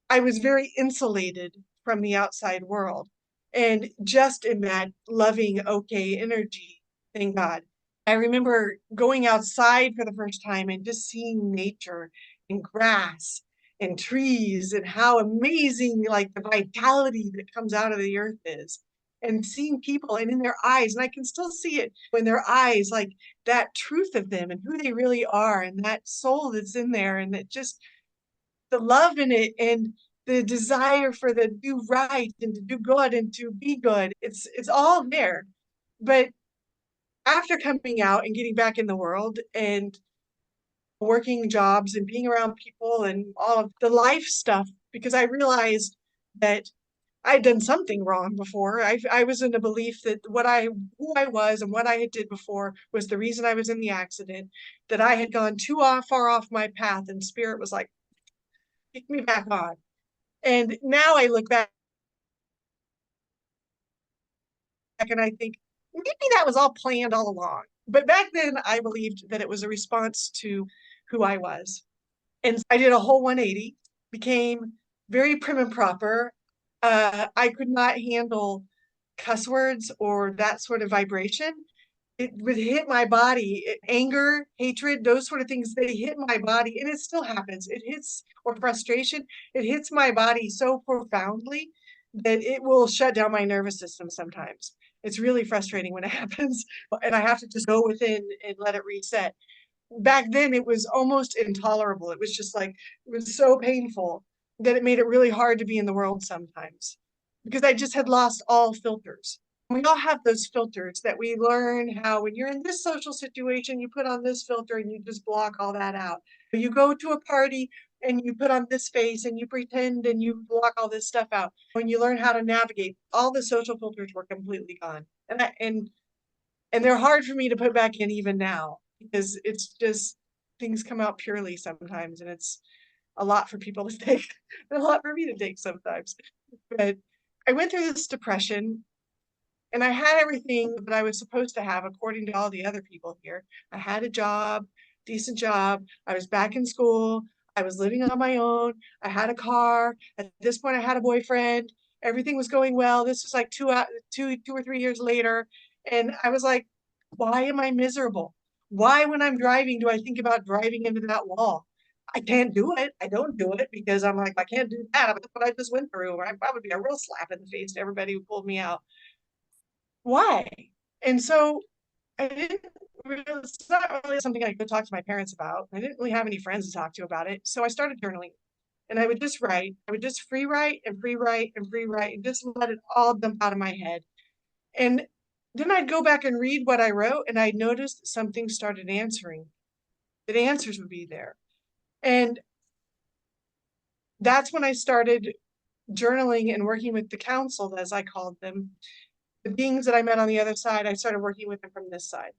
I was very insulated from the outside world and just in that loving, okay energy. Thank God. I remember going outside for the first time and just seeing nature and grass and trees and how amazing, like the vitality that comes out of the earth is. And seeing people and in their eyes, and I can still see it in their eyes, like that truth of them and who they really are, and that soul that's in there, and that just the love in it and the desire for the do right and to do good and to be good. It's all there. But after coming out and getting back in the world and working jobs and being around people and all of the life stuff, because I realized that I'd done something wrong before. I was in the belief that who I was and what I had did before was the reason I was in the accident, that I had gone far off my path, and spirit was like, kick me back on. And now I look back and I think maybe that was all planned all along. But back then I believed that it was a response to who I was. And I did a whole 180, became very prim and proper. I could not handle cuss words or that sort of vibration. It would hit my body. Anger, hatred, those sort of things, they hit my body, and it still happens. It hits, or frustration, it hits my body so profoundly that it will shut down my nervous system sometimes. It's really frustrating when it happens, and I have to just go within and let it reset. Back then it was almost intolerable. It was just like, it was so painful that it made it really hard to be in the world sometimes, because I just had lost all filters. We all have those filters that we learn how, when you're in this social situation, you put on this filter and you just block all that out. You go to a party and you put on this face and you pretend and you block all this stuff out. When you learn how to navigate, all the social filters were completely gone. And they're hard for me to put back in even now, because it's just, things come out purely sometimes, and it's a lot for people to take, a lot for me to take sometimes. But I went through this depression, and I had everything that I was supposed to have according to all the other people here. I had a job, decent job. I was back in school. I was living on my own. I had a car. At this point, I had a boyfriend. Everything was going well. This was like 2 or 3 years later. And I was like, why am I miserable? Why, when I'm driving, do I think about driving into that wall? I can't do it. I don't do it because I'm like, I can't do that. But that's what I just went through. I would be a real slap in the face to everybody who pulled me out. Why? And so I didn't really, it's not really something I could talk to my parents about. I didn't really have any friends to talk to about it. So I started journaling, and I would just write. I would just free write and free write and free write and just let it all dump out of my head. And then I'd go back and read what I wrote, and I noticed something started answering, that answers would be there. And that's when I started journaling and working with the council, as I called them. The beings that I met on the other side, I started working with them from this side.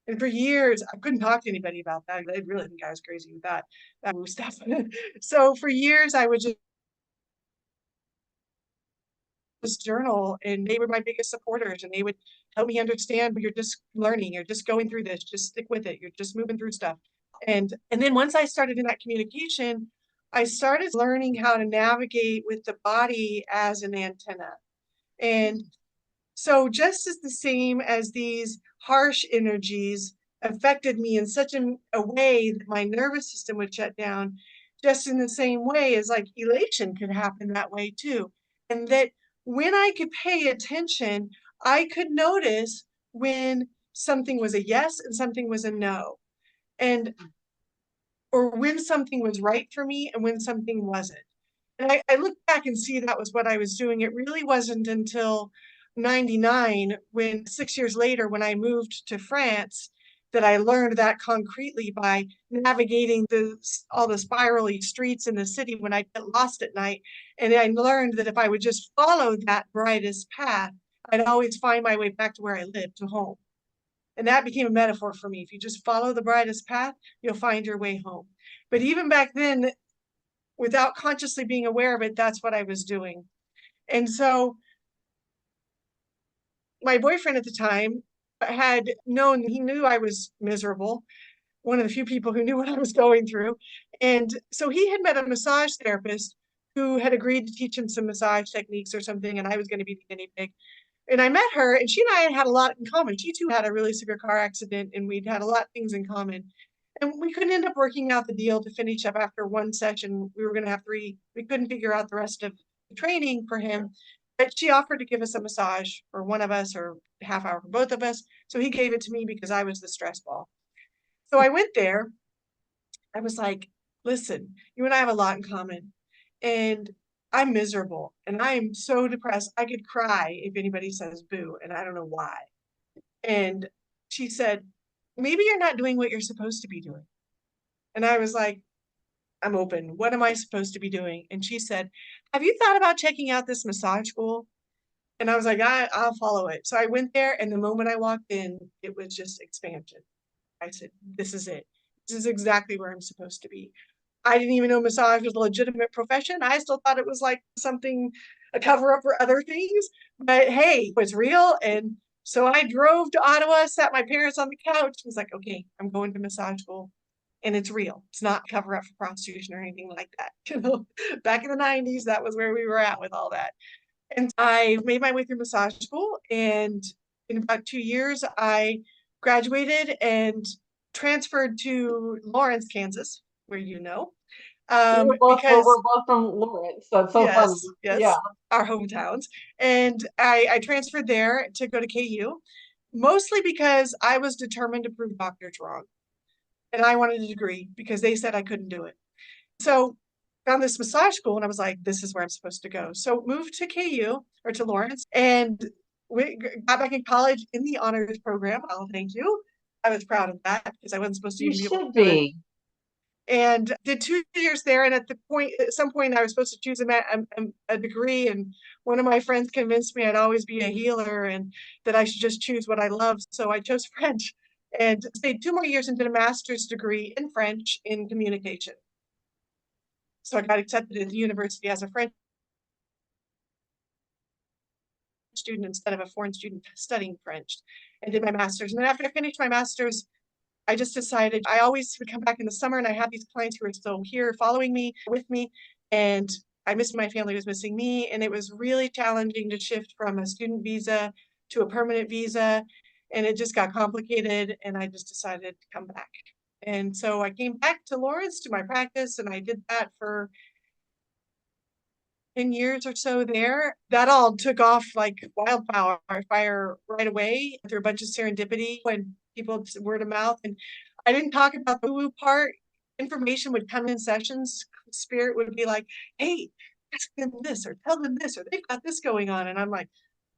And for years, I couldn't talk to anybody about that. They'd really think I was crazy with that stuff. So for years, I would just journal, and they were my biggest supporters, and they would help me understand, you're just learning, you're just going through this, just stick with it, you're just moving through stuff. And then once I started in that communication, I started learning how to navigate with the body as an antenna. And so just as the same as these harsh energies affected me in such a way that my nervous system would shut down, just in the same way as like elation could happen that way too. And that when I could pay attention, I could notice when something was a yes and something was a no. And or when something was right for me and when something wasn't. And I look back and see that was what I was doing. It really wasn't until 99, when 6 years later, when I moved to France, that I learned that concretely by navigating all the spirally streets in the city when I get lost at night. And I learned that if I would just follow that brightest path, I'd always find my way back to where I lived, to home. And that became a metaphor for me. If you just follow the brightest path, you'll find your way home. But even back then, without consciously being aware of it, that's what I was doing. And so my boyfriend at the time had known, he knew I was miserable, one of the few people who knew what I was going through. And so he had met a massage therapist who had agreed to teach him some massage techniques or something, and I was going to be the guinea pig. And I met her, and she and I had a lot in common. She too had a really severe car accident, and we'd had a lot of things in common. And we couldn't end up working out the deal to finish up after one session. We were going to have three. We couldn't figure out the rest of the training for him. But she offered to give us a massage for one of us, or half hour for both of us. So he gave it to me because I was the stress ball. So I went there. I was like, listen, you and I have a lot in common. And I'm miserable and I am so depressed. I could cry if anybody says boo, and I don't know why. And she said, maybe you're not doing what you're supposed to be doing. And I was like, I'm open. What am I supposed to be doing? And she said, have you thought about checking out this massage school? And I was like, I'll follow it. So I went there, and the moment I walked in, it was just expansion. I said, this is it. This is exactly where I'm supposed to be. I didn't even know massage was a legitimate profession. I still thought it was like something, a cover up for other things. But hey, it's real. And so I drove to Ottawa, sat my parents on the couch, was like, okay, I'm going to massage school. And it's real. It's not cover up for prostitution or anything like that. Back in the 90s, that was where we were at with all that. And I made my way through massage school. And in about 2 years, I graduated and transferred to Lawrence, Kansas, where We're because both from Lawrence. That's so funny. yes, Yeah. yes, our hometowns. And I transferred there to go to KU, mostly because I was determined to prove doctors wrong. And I wanted a degree because they said I couldn't do it. So found this massage school and I was like, this is where I'm supposed to go. So moved to KU or to Lawrence and we got back in college in the honors program. Oh, thank you. I was proud of that because I wasn't supposed to You even be able to should do it. be. And did 2 years there. And at some point, I was supposed to choose a degree. And one of my friends convinced me I'd always be a healer and that I should just choose what I love. So I chose French and stayed 2 more years and did a master's degree in French in communication. So I got accepted at the university as a French student instead of a foreign student studying French, and did my master's. And then after I finished my master's, I just decided I always would come back in the summer and I had these clients who were still here following me, with me, and I missed my family was missing me. And it was really challenging to shift from a student visa to a permanent visa. And it just got complicated. And I just decided to come back. And so I came back to Lawrence to my practice and I did that for 10 years or so there. That all took off like wildfire right away through a bunch of serendipity when people word of mouth. And I didn't talk about the woo part. Information would come in sessions. Spirit would be like, hey, ask them this or tell them this or they've got this going on. And I'm like,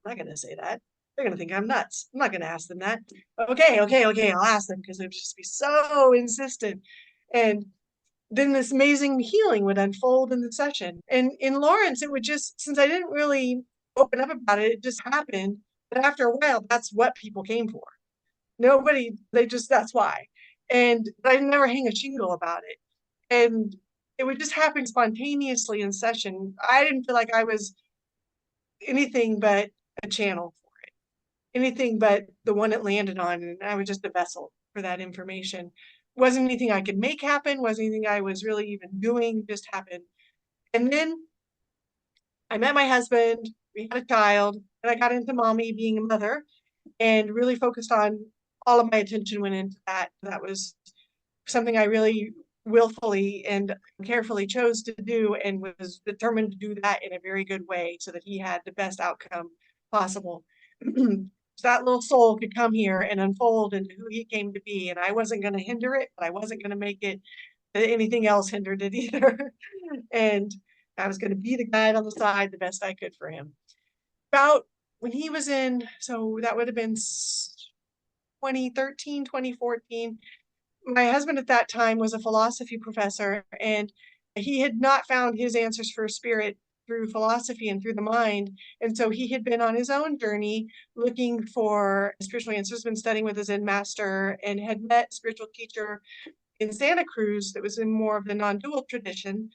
I'm not going to say that. They're going to think I'm nuts. I'm not going to ask them that. Okay, I'll ask them because they'd just be so insistent. And then this amazing healing would unfold in the session. And in Lawrence, it would just, since I didn't really open up about it, it just happened. But after a while, that's what people came for. Nobody, that's why. And I never hang a shingle about it. And it would just happen spontaneously in session. I didn't feel like I was anything but a channel for it, anything but the one it landed on. And I was just a vessel for that information. Wasn't anything I could make happen, wasn't anything I was really even doing, just happened. And then I met my husband, we had a child, and I got into mommy being a mother and really focused on all of my attention went into that. That was something I really willfully and carefully chose to do and was determined to do that in a very good way so that he had the best outcome possible. So that little soul could come here and unfold into who he came to be. And I wasn't going to hinder it, but I wasn't going to make it anything else hindered it either. And I was going to be the guide on the side the best I could for him. About when he was in, so that would have been 2013, 2014. My husband at that time was a philosophy professor, and he had not found his answers for spirit through philosophy and through the mind. And so he had been on his own journey looking for spiritual answers, been studying with his Zen master, and had met a spiritual teacher in Santa Cruz that was in more of the non-dual tradition.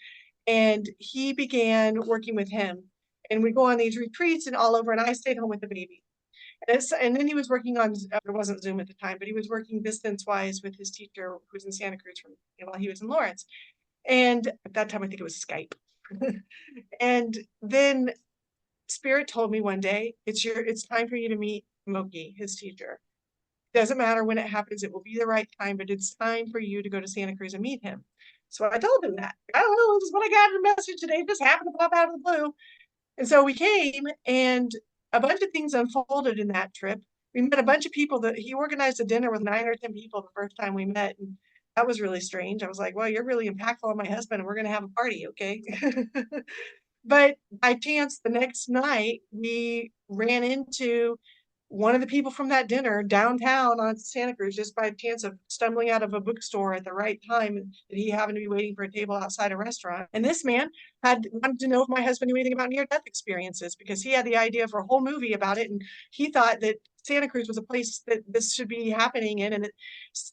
And he began working with him. And we go on these retreats and all over, and I stayed home with the baby. And then he was working on, it wasn't Zoom at the time, but he was working distance-wise with his teacher who was in Santa Cruz while he was in Lawrence. And at that time, I think it was Skype. And then Spirit told me one day, it's time for you to meet Moki, his teacher. Doesn't matter when it happens, it will be the right time, but it's time for you to go to Santa Cruz and meet him. So I told him that. I don't know, this is what I got in a message today. It just happened to pop out of the blue. And so we came, and a bunch of things unfolded in that trip. We met a bunch of people that he organized a dinner with 9 or 10 people the first time we met. And That was really strange. I was like, well, you're really impactful on my husband and we're going to have a party. Okay. But by chance, the next night, we ran into one of the people from that dinner downtown on Santa Cruz, just by chance of stumbling out of a bookstore at the right time. That he happened to be waiting for a table outside a restaurant. And this man had wanted to know if my husband knew anything about near-death experiences, because he had the idea for a whole movie about it. And he thought that Santa Cruz was a place that this should be happening in, and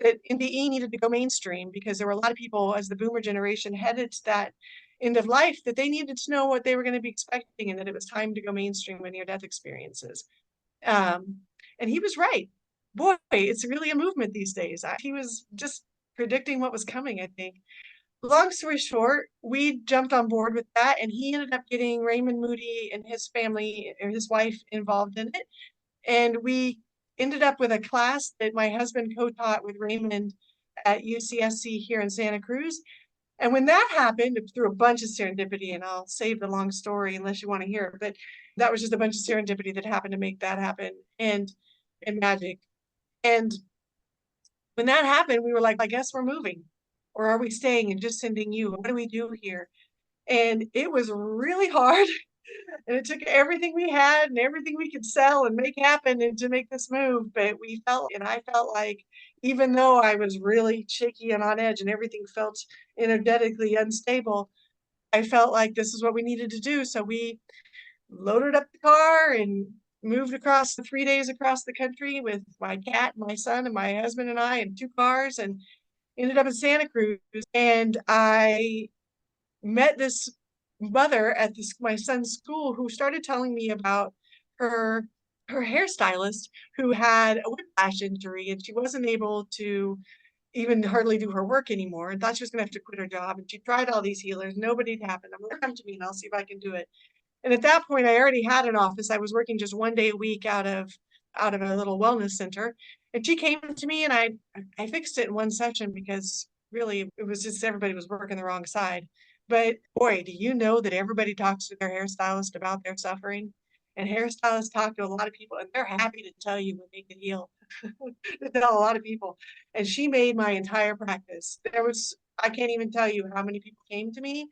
that NDE needed to go mainstream, because there were a lot of people, as the boomer generation headed to that end of life, that they needed to know what they were going to be expecting, and that it was time to go mainstream with near-death experiences. Um, and he was right. Boy, it's really a movement these days. He was just predicting what was coming, I think. Long story short, we jumped on board with that, and he ended up getting Raymond Moody and his family or his wife involved in it. And we ended up with a class that my husband co-taught with Raymond at UCSC here in Santa Cruz. And when that happened, through a bunch of serendipity, and I'll save the long story unless you want to hear it, but that was just a bunch of serendipity that happened to make that happen, and magic. And when that happened, we were like, I guess we're moving. Or are we staying and just sending you? What do we do here? And it was really hard. And it took everything we had and everything we could sell and make happen and to make this move. But we felt, and I felt like, even though I was really shaky and on edge and everything felt energetically unstable, I felt like this is what we needed to do. So we loaded up the car and moved across the 3 days across the country with my cat, my son, and my husband and I, and 2 cars, and ended up in Santa Cruz. And I met this mother at my son's school, who started telling me about her her hairstylist, who had a whiplash injury, and she wasn't able to even hardly do her work anymore, and thought she was going to have to quit her job. And she tried all these healers, nobody happened. I'm like, come to me and I'll see if I can do it. And at that point, I already had an office. I was working just 1 day a week out of a little wellness center. And she came to me, and I fixed it in one session, because really it was just everybody was working the wrong side. But boy, do you know that everybody talks to their hairstylist about their suffering? And hairstylists talk to a lot of people, and they're happy to tell you when they can heal. To tell a lot of people. And she made my entire practice. I can't even tell you how many people came to me,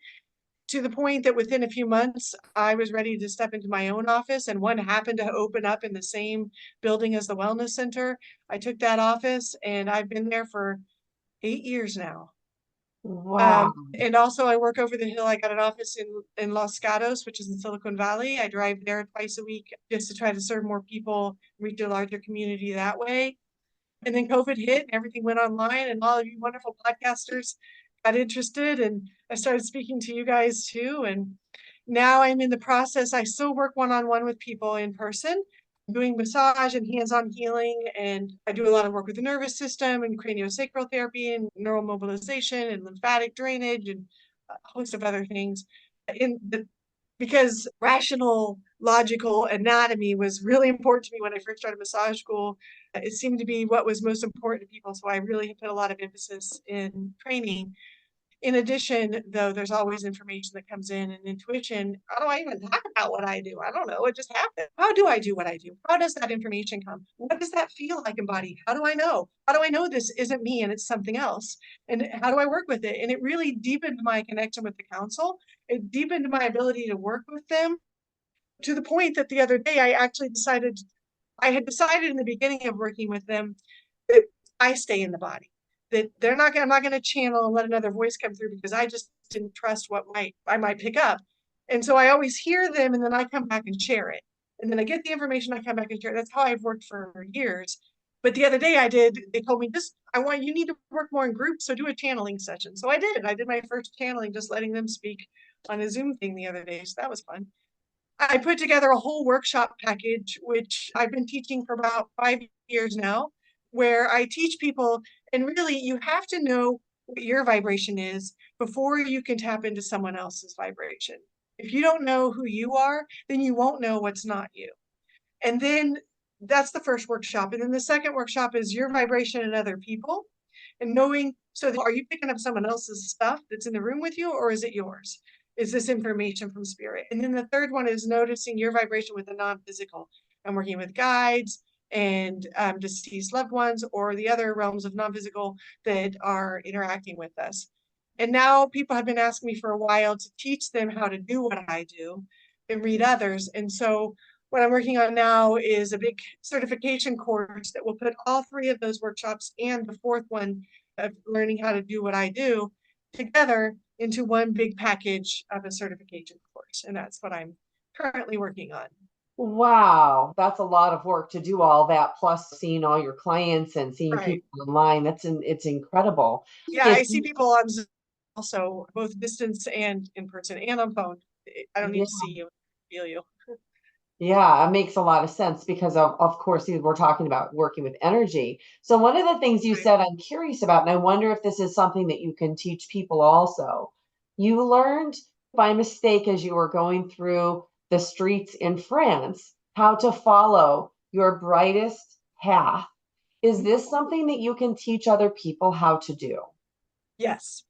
to the point that within a few months, I was ready to step into my own office, and one happened to open up in the same building as the wellness center. I took that office, and I've been there for 8 years now. Wow. And also I work over the hill. I got an office in Los Gatos, which is in Silicon Valley. I drive there twice a week just to try to serve more people, reach a larger community that way. And then COVID hit and everything went online, and all of you wonderful podcasters got interested, and I started speaking to you guys too. And now I'm in the process. I still work one-on-one with people in person, doing massage and hands-on healing. And I do a lot of work with the nervous system and craniosacral therapy and neural mobilization and lymphatic drainage and a host of other things. Because rational, logical anatomy was really important to me when I first started massage school. It seemed to be what was most important to people. So I really put a lot of emphasis in training. In addition, though, there's always information that comes in, and intuition. How do I even talk about what I do? I don't know. It just happens. How do I do what I do? How does that information come? What does that feel like in body? How do I know? How do I know this isn't me and it's something else? And how do I work with it? And it really deepened my connection with the council. It deepened my ability to work with them, to the point that the other day I had decided in the beginning of working with them that I stay in the body, that I'm not going to channel and let another voice come through, because I just didn't trust what I might pick up. And so I always hear them, and then I come back and share it. And then I get the information, I come back and share it. That's how I've worked for years. But the other day they told me, you need to work more in groups, so do a channeling session. So I did my first channeling, just letting them speak on a Zoom thing the other day. So that was fun. I put together a whole workshop package, which I've been teaching for about 5 years now, where I teach people, and really you have to know what your vibration is before you can tap into someone else's vibration. If you don't know who you are, then you won't know what's not you. And then that's the first workshop. And then the second workshop is your vibration and other people, and knowing, so are you picking up someone else's stuff that's in the room with you, or is it yours? Is this information from spirit? And then the third one is noticing your vibration with the non-physical. I'm working with guides, and deceased loved ones, or the other realms of non-physical that are interacting with us. And now people have been asking me for a while to teach them how to do what I do and read others. And so what I'm working on now is a big certification course that will put all three of those workshops and the fourth one of learning how to do what I do together into one big package of a certification course. And that's what I'm currently working on. Wow, that's a lot of work to do all that, plus seeing all your clients and seeing Right. people online. It's incredible. Yeah, If I see people on Zoom also, both distance and in person and on phone. I don't need yeah, to see you, feel you. yeah, it makes a lot of sense because of course we're talking about working with energy. So one of the things you Right. said I'm curious about, and I wonder if this is something that you can teach people also. You learned by mistake as you were going through the streets in France how to follow your brightest path. Is this something that you can teach other people how to do? Yes.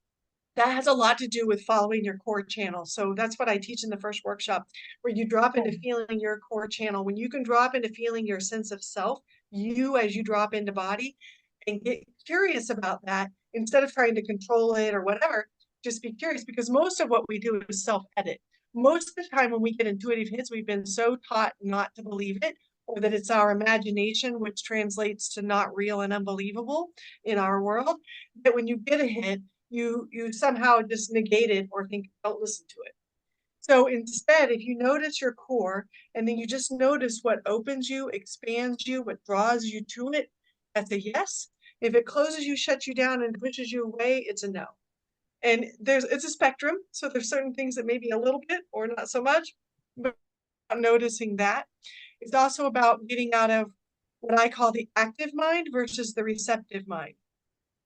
That has a lot to do with following your core channel. So that's what I teach in the first workshop, where you drop into feeling your core channel. When you can drop into feeling your sense of self, you as you drop into body, and get curious about that instead of trying to control it or whatever, just be curious, because most of what we do is self-edit. Most of the time when we get intuitive hits, we've been so taught not to believe it, or that it's our imagination, which translates to not real and unbelievable in our world, that when you get a hit, you somehow just negate it or think, don't listen to it. So instead, if you notice your core and then you just notice what opens you, expands you, what draws you to it, that's a yes. If it closes you, shuts you down, and pushes you away, it's a no. And it's a spectrum. So there's certain things that maybe a little bit or not so much, but noticing that. It's also about getting out of what I call the active mind versus the receptive mind.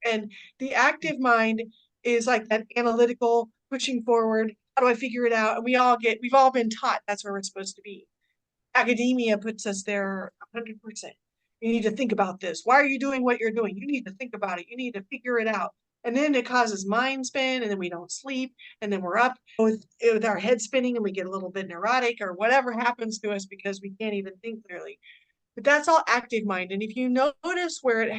And the active mind is like that analytical pushing forward. How do I figure it out? And we've all been taught that's where we're supposed to be. Academia puts us there 100%. You need to think about this. Why are you doing what you're doing? You need to think about it. You need to figure it out. And then it causes mind spin, and then we don't sleep, and then we're up with our head spinning, and we get a little bit neurotic or whatever happens to us because we can't even think clearly. But that's all active mind. And if you notice where it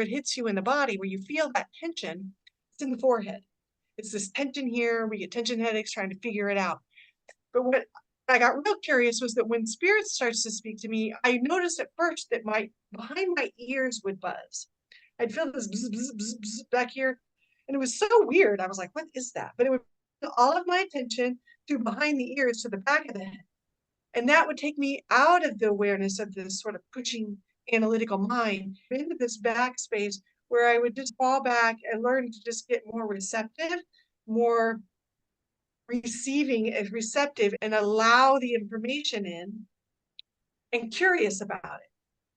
hits you in the body, where you feel that tension, it's in the forehead. It's this tension here. We get tension headaches trying to figure it out. But what I got real curious was that when spirit starts to speak to me, I noticed at first that my behind my ears would buzz. I'd feel this bzz, bzz, bzz, bzz back here. And it was so weird. I was like, what is that? But it would put all of my attention to behind the ears, to the back of the head. And that would take me out of the awareness of this sort of pushing analytical mind into this backspace where I would just fall back and learn to just get more receptive, more receiving and receptive, and allow the information in and curious about it.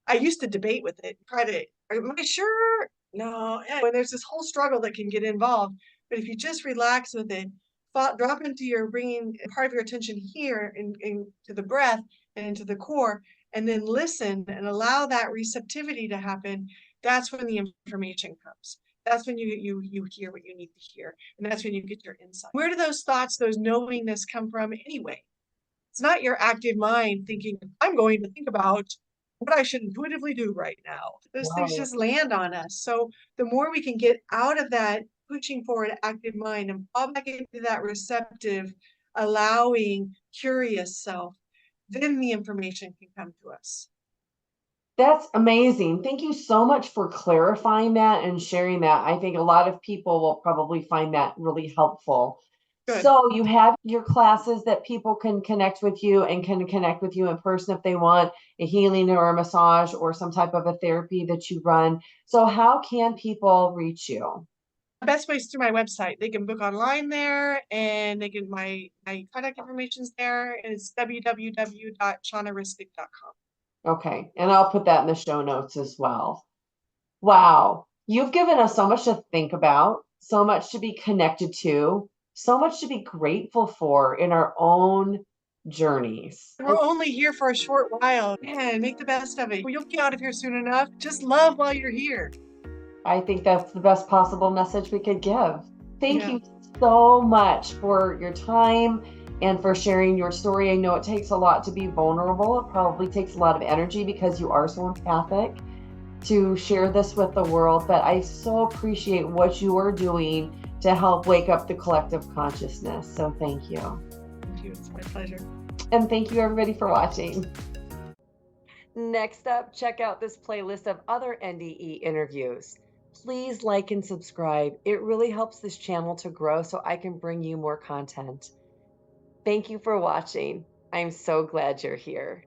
I used to debate with it, try to, am I sure? No. And there's this whole struggle that can get involved. But if you just relax with it, drop into your bringing part of your attention here into the breath and into the core, and then listen and allow that receptivity to happen, that's when the information comes. That's when you hear what you need to hear. And that's when you get your insight. Where do those thoughts, those knowingness come from anyway? It's not your active mind thinking, I'm going to think about what I should intuitively do right now. Those things Right. just land on us. So the more we can get out of that pushing forward active mind and fall back into that receptive, allowing, curious self, then the information can come to us. That's amazing. Thank you so much for clarifying that and sharing that. I think a lot of people will probably find that really helpful. Good. So you have your classes that people can connect with you and can connect with you in person if they want a healing or a massage or some type of a therapy that you run. So how can people reach you? The best way is through my website. They can book online there, and they can my contact information's there, and it's www.shawnaristic.com. Okay. And I'll put that in the show notes as well. Wow. You've given us so much to think about, so much to be connected to, so much to be grateful for in our own journeys. We're only here for a short while. Man, make the best of it. You'll get out of here soon enough. Just love while you're here. I think that's the best possible message we could give. Thank Yeah. you so much for your time and for sharing your story. I know it takes a lot to be vulnerable. It probably takes a lot of energy because you are so empathic to share this with the world, but I so appreciate what you are doing to help wake up the collective consciousness. So thank you. Thank you. It's my pleasure. And thank you everybody for watching. Next up, check out this playlist of other NDE interviews. Please like and subscribe. It really helps this channel to grow so I can bring you more content. Thank you for watching. I'm so glad you're here.